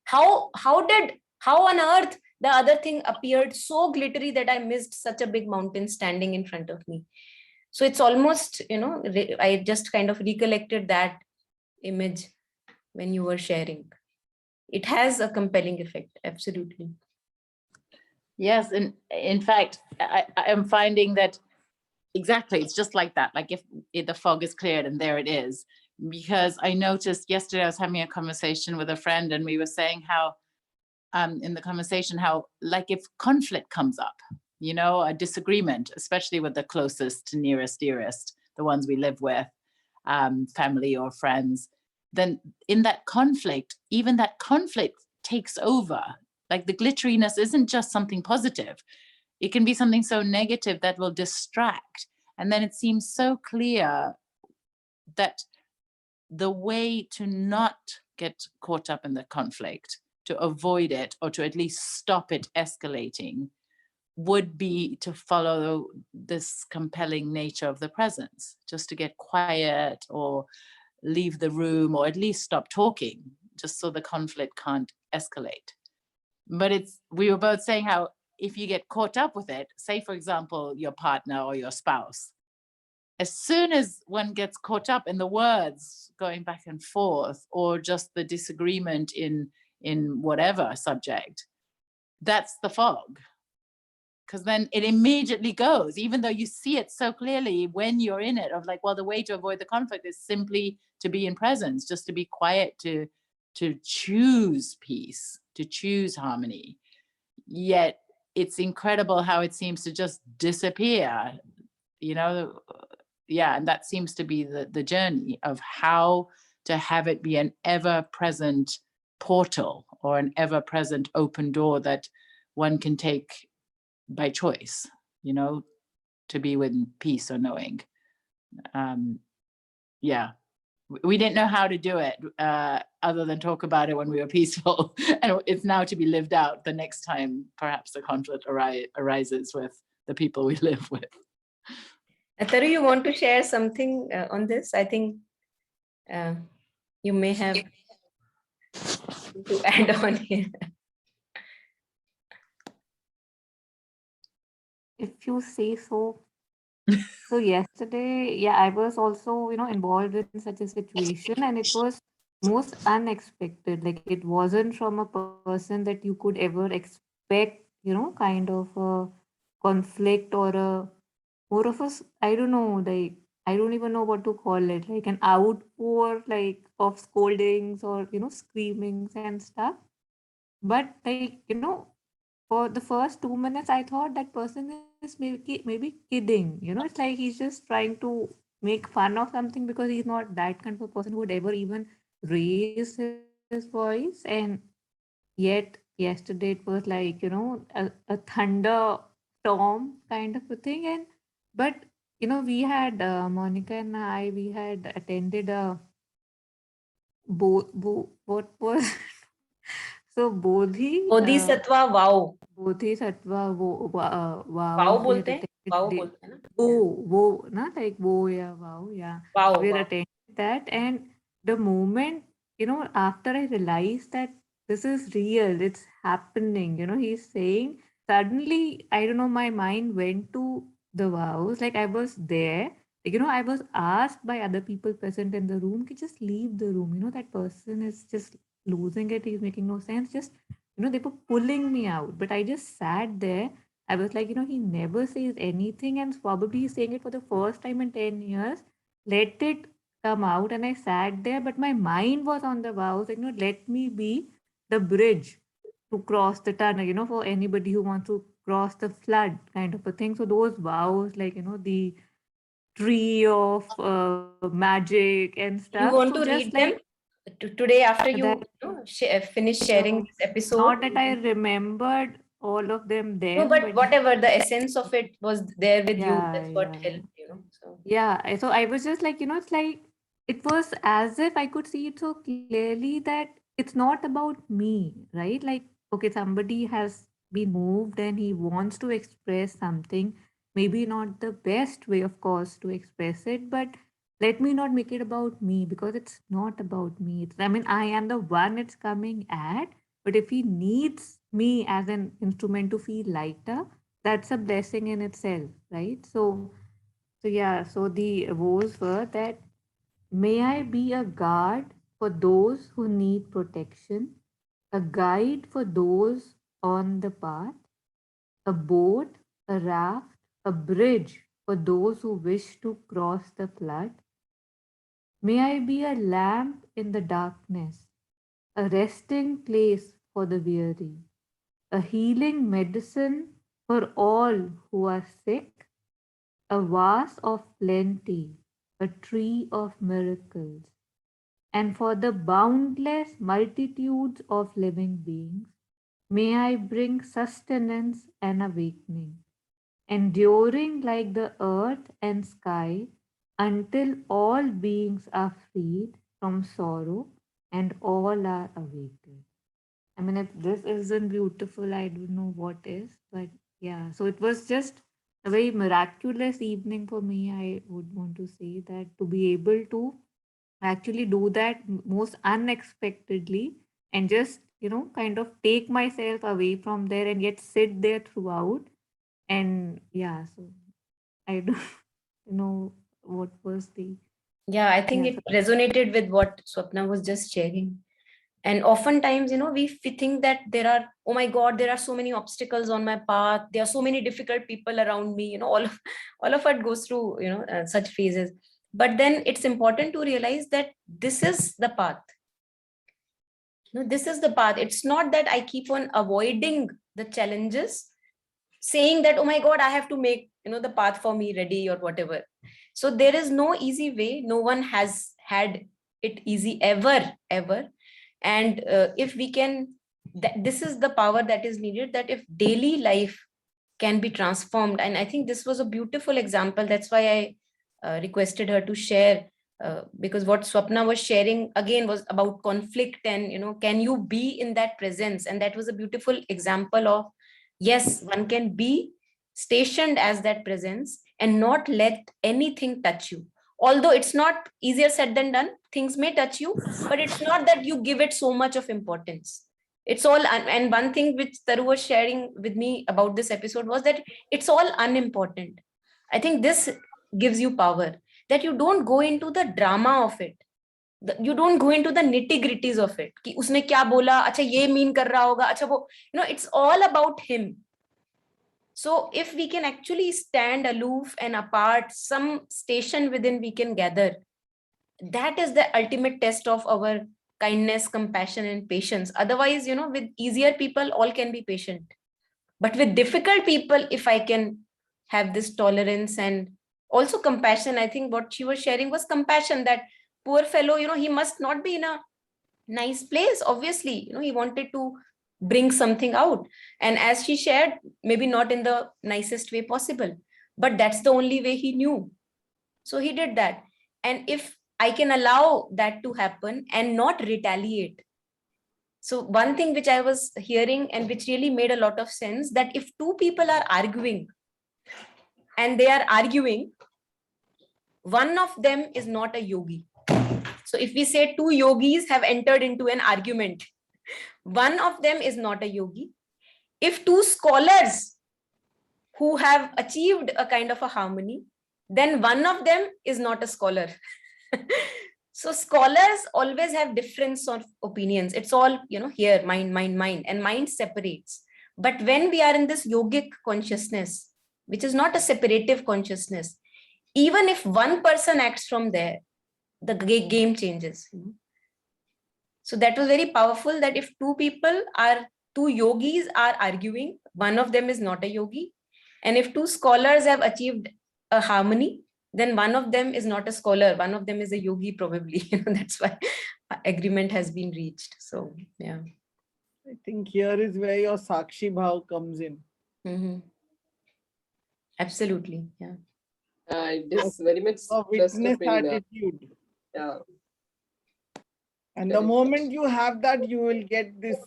How on earth the other thing appeared so glittery that I missed such a big mountain standing in front of me? So it's almost, I just kind of recollected that image when you were sharing. It has a compelling effect, absolutely. Yes, and in fact, I am finding that exactly, it's just like that. Like if the fog is cleared and there it is. Because I noticed yesterday I was having a conversation with a friend and we were saying how, in the conversation, how like if conflict comes up, a disagreement, especially with the closest, nearest, dearest, the ones we live with, family or friends, then in that conflict, even that conflict takes over. Like the glitteriness isn't just something positive. It can be something so negative that will distract. And then it seems so clear that the way to not get caught up in the conflict, to avoid it, or to at least stop it escalating, would be to follow this compelling nature of the presence, just to get quiet or leave the room, or at least stop talking, just so the conflict can't escalate. But we were both saying how if you get caught up with it, say, for example, your partner or your spouse, as soon as one gets caught up in the words going back and forth, or just the disagreement in whatever subject, that's the fog. Because then it immediately goes, even though you see it so clearly when you're in it, of like, well, the way to avoid the conflict is simply to be in presence, just to be quiet, to choose peace, to choose harmony. Yet it's incredible how it seems to just disappear, yeah, and that seems to be the journey of how to have it be an ever-present portal, or an ever-present open door that one can take by choice, to be with peace or knowing. Yeah, we didn't know how to do it other than talk about it when we were peaceful. And it's now to be lived out the next time perhaps the conflict arises with the people we live with. Ataru, you want to share something on this? I think you may have to add on here. If you say so. So yesterday, yeah, I was also, involved in such a situation, and it was most unexpected. Like it wasn't from a person that you could ever expect, kind of a conflict, or a more of a, I don't know, like I don't even know what to call it, like an outpour, like of scoldings, or screamings and stuff. But like for the first 2 minutes, I thought that person is maybe kidding. It's like he's just trying to make fun of something, because he's not that kind of a person who would ever even raise his voice. And yet yesterday it was like, a thunder storm kind of a thing. And but we had Monica and we had attended a what was so Bodhisattva wow. Bodhisattva wow Wow we had bolte hain? attended Wow the- bolte hain na? wo not like wo, yeah, wow, yeah, Wow, we had wow. attended that. And the moment, after I realized that this is real, it's happening, he's saying, suddenly, I don't know, my mind went to the vows. Like I was there, like, I was asked by other people present in the room to just leave the room. That person is just losing it, he's making no sense, just they were pulling me out. But I just sat there. I was like, he never says anything, and probably he's saying it for the first time in 10 years. Let it come out. And I sat there, but my mind was on the vows, like, let me be the bridge to cross the tunnel, for anybody who wants to cross the flood, kind of a thing. So those vows, like, the tree of magic and You stuff. want So to just read like, them? Today, after you, That- finish sharing No, this episode, not that I remembered all of them no, then, but whatever the essence of it was there with you, yeah, that's what yeah. helped, So Yeah, so I was just like, it's like it was as if I could see it so clearly that it's not about me, right? Like, okay, somebody has been moved and he wants to express something, maybe not the best way, of course, to express it, but let me not make it about me because it's not about me. I mean, I am the one it's coming at, but if he needs me as an instrument to feel lighter, that's a blessing in itself, right? So yeah, so the vows were that may I be a guard for those who need protection, a guide for those on the path, a boat, a raft, a bridge for those who wish to cross the flood. May I be a lamp in the darkness, a resting place for the weary, a healing medicine for all who are sick, a vase of plenty, a tree of miracles, and for the boundless multitudes of living beings, may I bring sustenance and awakening, enduring like the earth and sky until all beings are freed from sorrow and all are awakened. I mean, if this isn't beautiful, I don't know what is. But yeah, so it was just a very miraculous evening for me. I would want to say that to be able to actually do that most unexpectedly and just, kind of take myself away from there and yet sit there throughout. And yeah, so I don't know what was the, yeah, I think yeah, it resonated with what Swapna was just sharing. And oftentimes, we think that oh my God, there are so many obstacles on my path. There are so many difficult people around me. All of it goes through, such phases. But then it's important to realize that this is the path. This is the path. It's not that I keep on avoiding the challenges, saying that, oh my God, I have to make, the path for me ready or whatever. So there is no easy way. No one has had it easy ever, ever. And if we can, this is the power that is needed, that if daily life can be transformed. And I think this was a beautiful example. That's why I requested her to share, because what Swapna was sharing again was about conflict and, can you be in that presence? And that was a beautiful example of, yes, one can be stationed as that presence and not let anything touch you. Although it's not easier said than done, things may touch you, but it's not that you give it so much of importance. It's all, and one thing which Taru was sharing with me about this episode was that it's all unimportant. I think this gives you power, that you don't go into the drama of it. You don't go into the nitty gritties of it. कि उसने क्या बोला, अच्छा ये mean कर रहा होगा, अच्छा वो, it's all about him. So if we can actually stand aloof and apart, some station within we can gather, that is the ultimate test of our kindness, compassion, and patience. Otherwise, with easier people, all can be patient. But with difficult people, if I can have this tolerance and also compassion, I think what she was sharing was compassion, that poor fellow, he must not be in a nice place. Obviously, he wanted to bring something out. And as she shared, maybe not in the nicest way possible, but that's the only way he knew. So he did that. And if I can allow that to happen and not retaliate. So one thing which I was hearing and which really made a lot of sense, that if two people are arguing and they are arguing, one of them is not a yogi. So if we say two yogis have entered into an argument, one of them is not a yogi. If two scholars who have achieved a kind of a harmony, then one of them is not a scholar. So scholars always have difference of opinions. It's all, here, mind, and mind separates. But when we are in this yogic consciousness, which is not a separative consciousness, even if one person acts from there, the game changes. So that was very powerful, that if two yogis are arguing, one of them is not a yogi. And if two scholars have achieved a harmony, then one of them is not a scholar, one of them is a yogi probably. That's why agreement has been reached. So yeah. I think here is where your Sakshi Bhav comes in. Absolutely. Yeah. It is very much A dressed witness up in, attitude. yeah. And the Correct. moment you have that, you will get this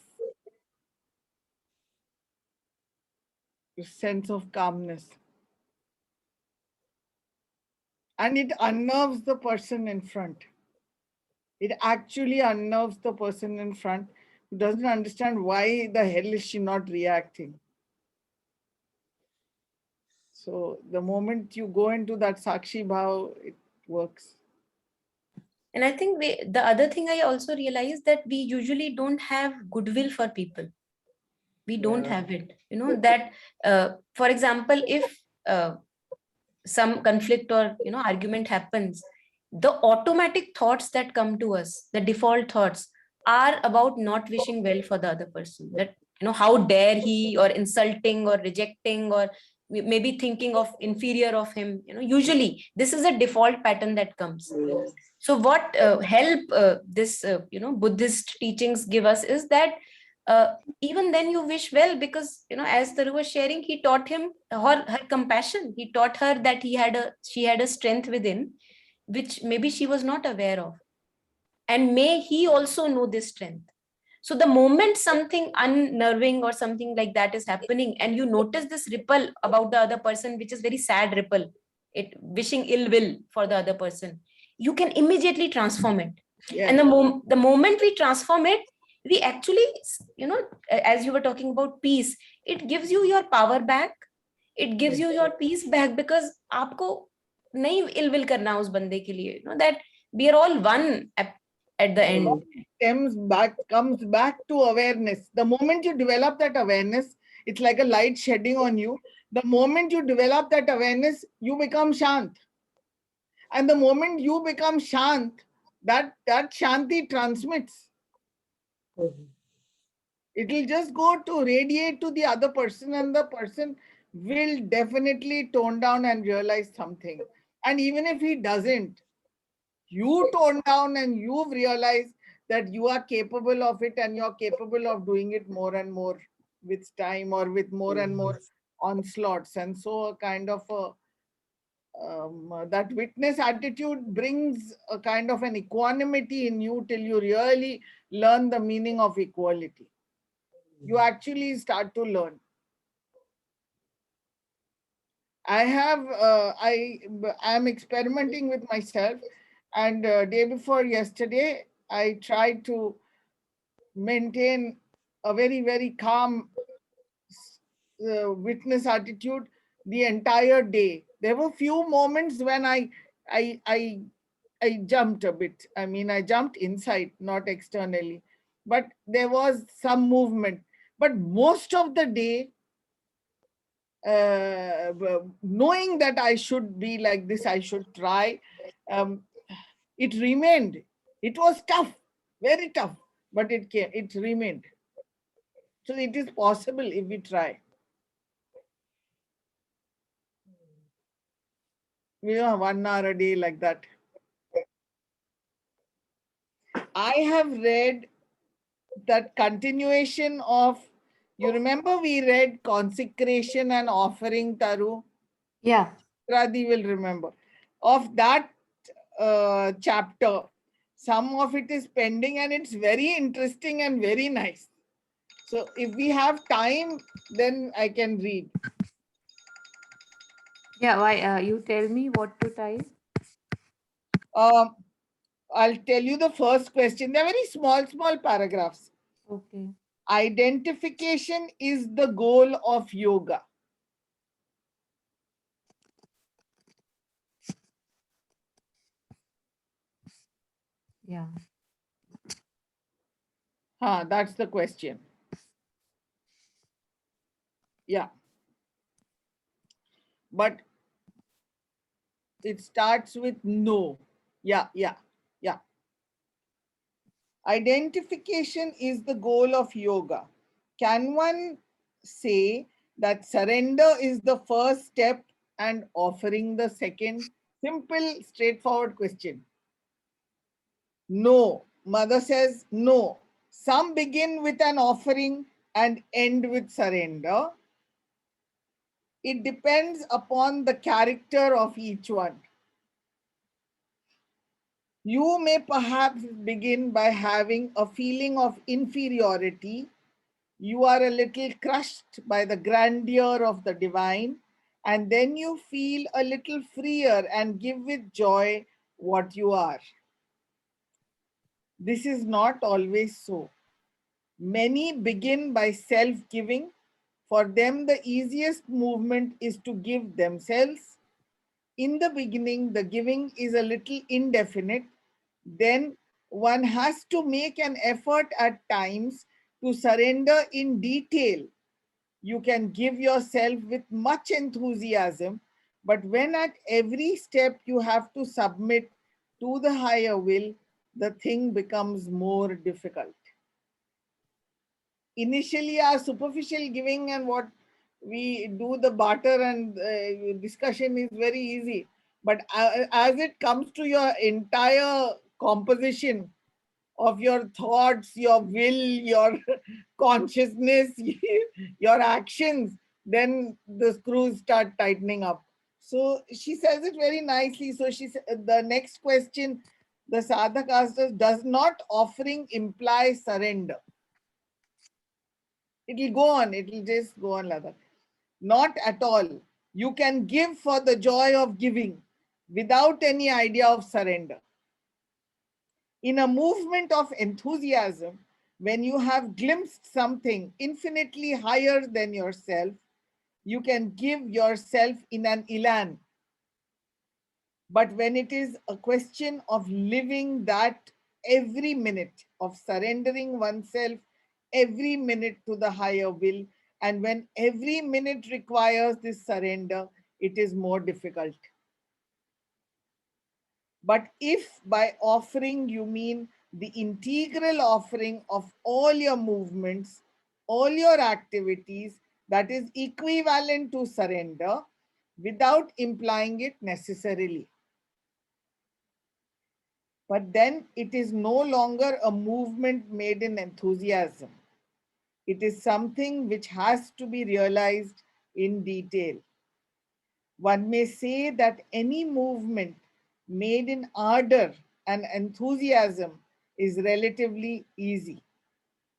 sense of calmness. And it unnerves the person in front. It actually unnerves the person in front who doesn't understand why the hell is she not reacting. So the moment you go into that Sakshi Bhav, it works. And I think the other thing I also realized that we usually don't have goodwill for people. We don't Yeah. have it. You know, that, for example, if some conflict or, you know, argument happens, the automatic thoughts that come to us, the default thoughts, are about not wishing well for the other person. That, you know, how dare he, or insulting or rejecting, or maybe thinking of inferior of him. You know, usually this is a default pattern that comes. Yes. So what help this you know, Buddhist teachings give us is that even then you wish well, because, you know, as Taru was sharing, he taught him her compassion. He taught her that she had a strength within which maybe she was not aware of, and may he also know this strength. So the moment something unnerving or something like that is happening, and you notice this ripple about the other person, which is very sad ripple, it wishing ill will for the other person, you can immediately transform it. Yes. And the moment we transform it, we actually, you know, as you were talking about peace, it gives you your power back. It gives you your peace back, because आपको नहीं ill will करना उस बंदे के लिए, you know, that we are all one at the end. Comes back to awareness. The moment you develop that awareness, it's like a light shedding on you. The moment you develop that awareness, you become shant. And the moment you become shant, that shanti transmits. It will just go to radiate to the other person, and the person will definitely tone down and realize something. And even if he doesn't, you tone down and you've realized that you are capable of it, and you're capable of doing it more and more with time, or with more and more onslaughts. And so a kind of that witness attitude brings a kind of an equanimity in you till you really learn the meaning of equality. You actually start to learn. I am experimenting with myself, and day before yesterday, I tried to maintain a very, very calm witness attitude the entire day. There were few moments when I jumped a bit. I mean, I jumped inside, not externally, but there was some movement. But most of the day, knowing that I should be like this, I should try, it remained. It was tough, very tough, but it remained. So it is possible if we try. You know, 1 hour a day like that. I have read that continuation of, you remember we read consecration and offering, Taru? Yeah. Radhi will remember. Of that chapter, some of it is pending, and it's very interesting and very nice. So if we have time, then I can read. Yeah, why? You tell me what to type. I'll tell you the first question. They're very small paragraphs. Okay. Identification is the goal of yoga. Yeah. That's the question. Yeah. But it starts with no. Yeah. Identification is the goal of yoga. Can one say that surrender is the first step and offering the second? Simple, straightforward question. No. Mother says, no. Some begin with an offering and end with surrender. It depends upon the character of each one. You may perhaps begin by having a feeling of inferiority. You are a little crushed by the grandeur of the divine, and then you feel a little freer and give with joy what you are. This is not always so. Many begin by self-giving. For them, the easiest movement is to give themselves. In the beginning, the giving is a little indefinite. Then one has to make an effort at times to surrender in detail. You can give yourself with much enthusiasm, but when at every step you have to submit to the higher will, the thing becomes more difficult. Initially, our superficial giving and what we do, the barter and discussion is very easy. But as it comes to your entire composition of your thoughts, your will, your consciousness, your actions, then the screws start tightening up. So she says it very nicely. So she said, the next question the sadhak asked us, does not offering imply surrender? It will go on, it will just go on, Ladakh. Not at all. You can give for the joy of giving without any idea of surrender. In a movement of enthusiasm, when you have glimpsed something infinitely higher than yourself, you can give yourself in an elan. But when it is a question of living that every minute, of surrendering oneself every minute to the higher will, and when every minute requires this surrender, it is more difficult. But if by offering you mean the integral offering of all your movements, all your activities, that is equivalent to surrender without implying it necessarily. But then it is no longer a movement made in enthusiasm. It is something which has to be realized in detail. One may say that any movement made in ardor and enthusiasm is relatively easy.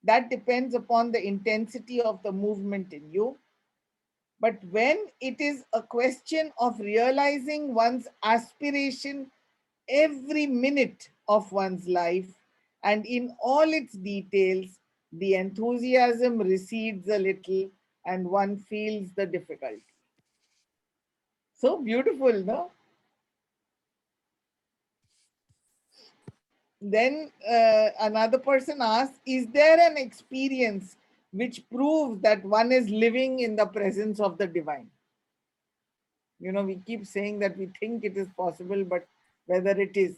That depends upon the intensity of the movement in you. But when it is a question of realizing one's aspiration every minute of one's life and in all its details, the enthusiasm recedes a little and one feels the difficulty. So beautiful, no? Then another person asks, is there an experience which proves that one is living in the presence of the divine? You know, we keep saying that we think it is possible, but whether it is.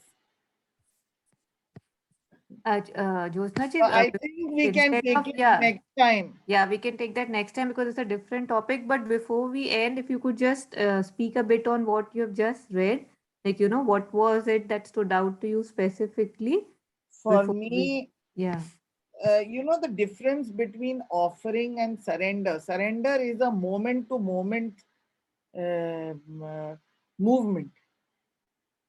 Jyotsna ji, I think we can instead take of, it yeah, next time. yeah, we can take that next time because it's a different topic. But before we end, if you could just speak a bit on what you have just read, like, what was it that stood out to you specifically For before we, me, yeah. you know, the difference between offering and surrender. Surrender is a moment to moment movement.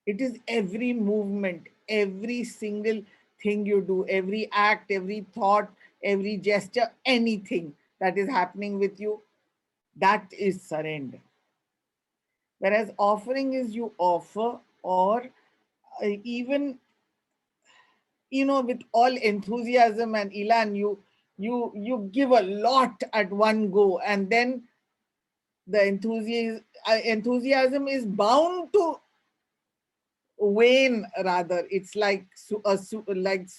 It is every movement, every single thing you do, every act, every thought, every gesture, anything that is happening with you, that is surrender. Whereas offering is you offer, or even, you know, with all enthusiasm and elan, you give a lot at one go, and then the enthusiasm is bound to wane. Rather, it's like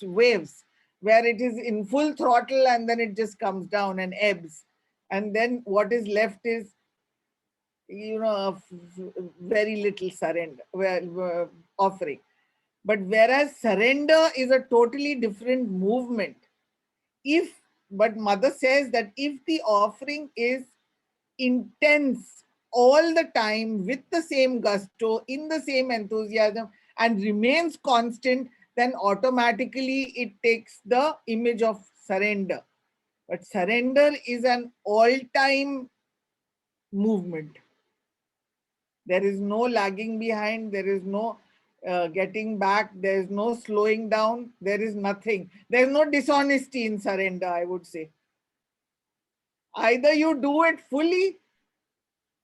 waves, where it is in full throttle and then it just comes down and ebbs, and then what is left is, you know, very little surrender, offering. But whereas surrender is a totally different movement. But mother says that if the offering is intense all the time with the same gusto, in the same enthusiasm, and remains constant, then automatically it takes the image of surrender. But surrender is an all-time movement. There is no lagging behind, there is no getting back, there is no slowing down, there is nothing. There is no dishonesty in surrender, I would say. Either you do it fully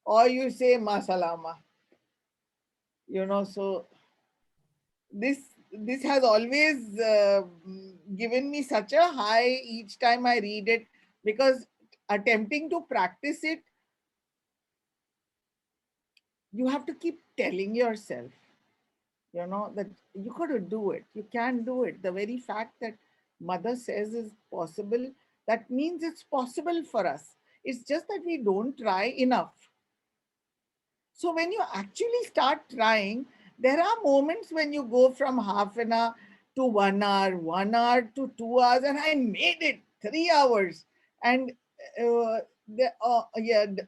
or you say masalama. So this has always given me such a high each time I read it, because attempting to practice it, you have to keep telling yourself, that you got to do it. You can do it. The very fact that mother says is possible, that means it's possible for us. It's just that we don't try enough. So when you actually start trying, there are moments when you go from half an hour to 1 hour, 1 hour to 2 hours, and I made it 3 hours. And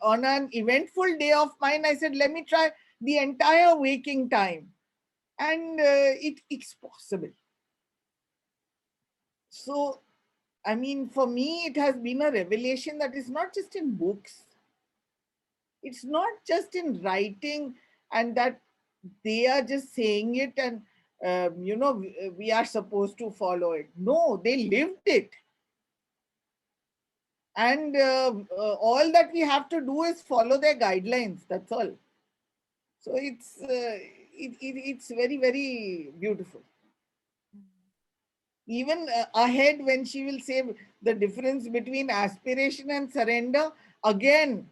on an eventful day of mine, I said, let me try the entire waking time. And it's possible. So, I mean, for me, it has been a revelation that is not just in books. It's not just in writing and that they are just saying it and, we are supposed to follow it. No, they lived it. And all that we have to do is follow their guidelines. That's all. So it's very, very beautiful. Even ahead, when she will say the difference between aspiration and surrender, again,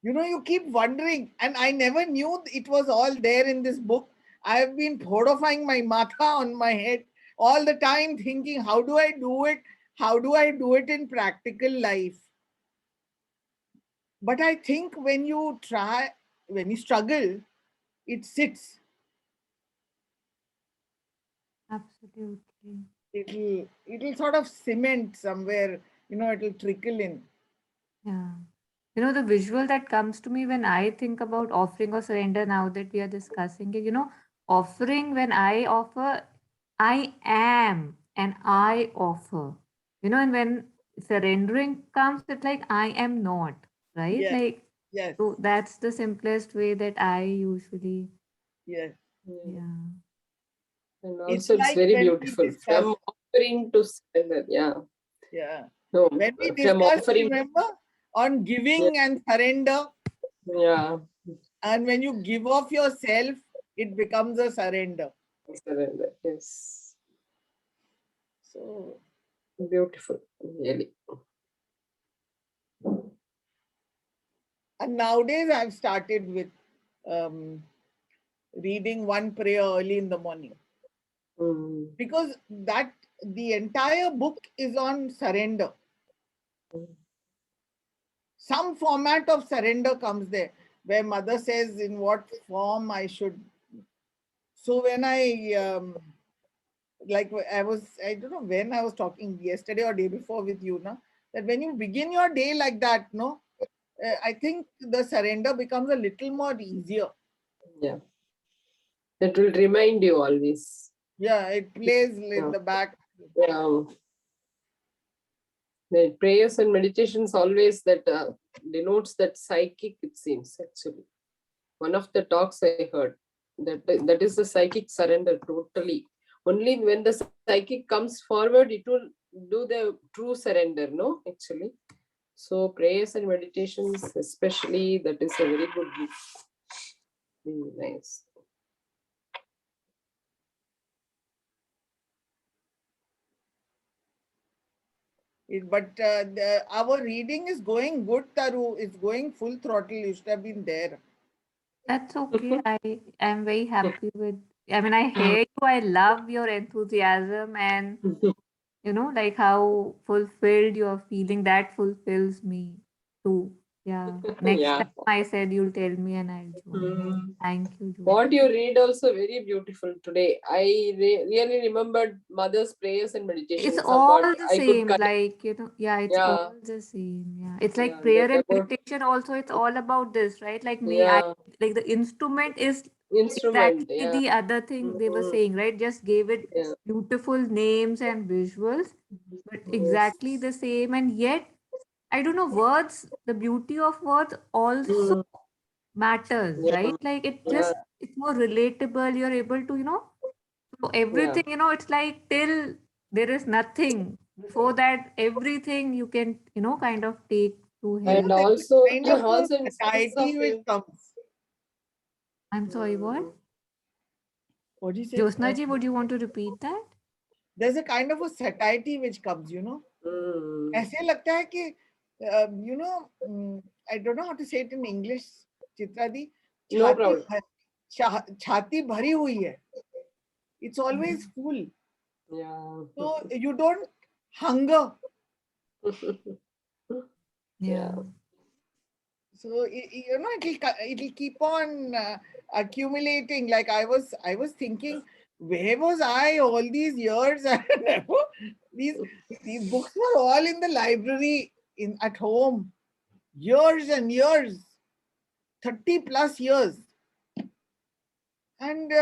you keep wondering. And I never knew it was all there in this book. I have been horrifying my matha on my head all the time, thinking, how do I do it? How do I do it in practical life? But I think when you struggle, it sits. Absolutely. It'll sort of cement somewhere, it'll trickle in. Yeah. The visual that comes to me when I think about offering or surrender, now that we are discussing it, offering, when I offer, I am and I offer. And when surrendering comes, it's like I am not, right? Yes. Like, Yes. so that's the simplest way that I usually, Yes. yeah. And It's also, it's like very when we beautiful. discuss- From offering to surrender. Yeah. Yeah. No, When we from discussed, offering. remember, on giving and surrender, Yeah. and when you give off yourself, it becomes a surrender. Surrender. Yes. So Beautiful. Really. and nowadays I've started with reading one prayer early in the morning, because that the entire book is on surrender. Some format of surrender comes there, where mother says in what form I should. So when I I don't know when I was talking yesterday or day before with you, that when you begin your day like that, I think the surrender becomes a little more easier. Yeah. That will remind you always. Yeah, it plays in the back. Yeah. The prayers and meditations always that denotes that psychic, it seems, actually. One of the talks I heard, that is the psychic surrender totally. Only when the psychic comes forward, it will do the true surrender, no, actually. So prayers and meditations, especially, that is a very good book. Nice. But our reading is going good, Taru. It's going full throttle. You should have been there. That's okay. I'm very happy with, I mean, I hear you. I love your enthusiasm and, like how fulfilled you're feeling. That fulfills me too. Yeah. Next Yeah. time I said you'll tell me and I'll join. Thank you. Jyoti. What you read also very beautiful today. I really remembered mother's prayers and meditation. It's all Somewhat the I could same, connect. like, yeah, it's Yeah. all the same. Yeah. It's like Yeah, prayer that and about, meditation also, it's all about this, right? Like me, yeah. like the instrument is Instrument, exactly yeah. the other thing they were Mhm. saying, right? Just gave it Yeah. beautiful names and visuals, but exactly the same. And yet, I don't know, words, the beauty of words also Mm, matters, yeah, right? Like yeah, it's more relatable. You're able to, so yeah. everything, it's like till there is nothing. Before that, everything you can, kind of take to You head. know, And there's also, a kind of a also in sense of satiety which comes. I'm sorry, what? Mm, What do you say? Josna ji, would you want to repeat that? There's a kind of a satiety which comes, mm. ऐसे लगता है कि I don't know how to say it in English, Chitra the, No problem. छाती भरी हुई है. It's always full. Yeah. So you don't hunger. Yeah. So it'll keep on accumulating. Like I was thinking, where was I all these years? These books were all in the library at home, years and years, 30 plus years. And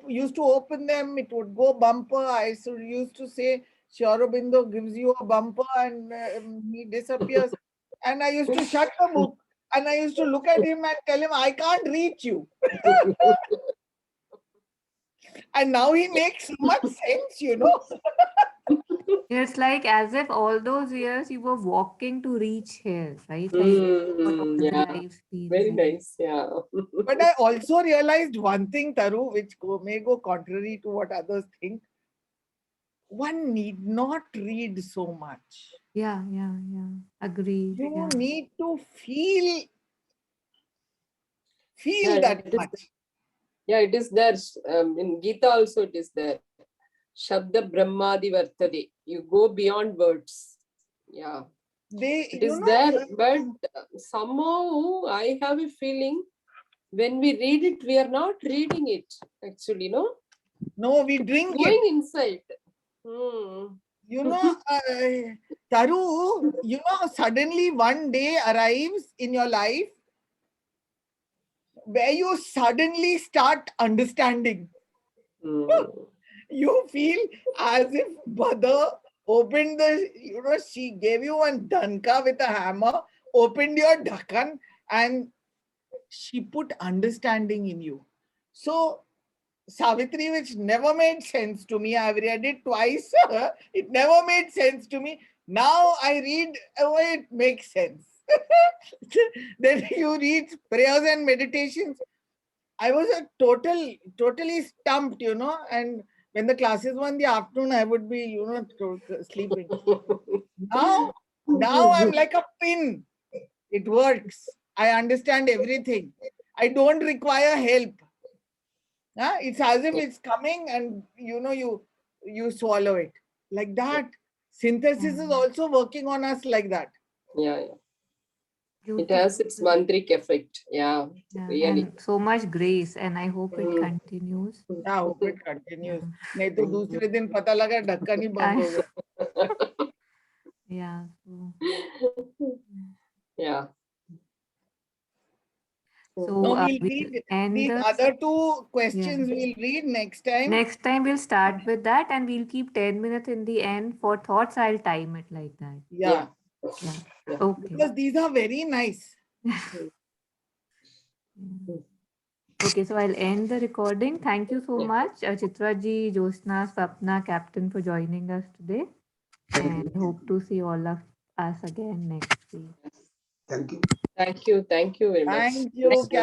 used to open them, it would go bumper. Used to say, Sri Aurobindo gives you a bumper and he disappears. And I used to shut the book and I used to look at him and tell him, I can't reach you. And now he makes so much sense. It's like as if all those years you were walking to reach here, right? Like what all the Yeah, lives been very like. nice. Yeah. But I also realized one thing, Taru, which may go contrary to what others think. One need not read so much. Yeah. Agreed. You Yeah. need to feel Yeah, that it is, much. yeah, it is there. In Gita also it is there. Shabda Brahmadi Vartade. You go beyond words. Yeah, it is there. But somehow I have a feeling when we read it, we are not reading it actually, no? No, we drink Going it. inside. Hmm. Taru, suddenly one day arrives in your life where you suddenly start understanding. Hmm. You feel as if mother opened she gave you one danka with a hammer, opened your dhakkan, and she put understanding in you. So Savitri, which never made sense to me. I've read it twice. It never made sense to me. Now I read, oh, it makes sense. Then you read prayers and meditations. I was totally stumped, and when the classes were in the afternoon, I would be, sleeping. Now I'm like a pin. It works. I understand everything. I don't require help. It's as if it's coming and you swallow it like that. Synthesis is also working on us like that. Yeah, yeah. It Beautiful. has its mantric effect. Yeah, Yeah. really. And so much grace, and I hope it continues. I hope it continues. नहीं तो दूसरे दिन पता लगा ढक्कन ही बंद हो गया. Yeah. So, Yeah. so No, we'll we'll read end these the other two questions. We'll read next time. next time we'll start with that, and we'll keep 10 minutes in the end for thoughts. I'll time it like that. Yeah, Yeah. Yeah. Okay. because these are very nice. Okay, so I'll end the recording. Thank you so much, Chitra ji, Josna, Swapna, Captain, for joining us today. And hope to see all of us again next week. Thank you. Thank you. Thank you very much. Thank you, Next Captain.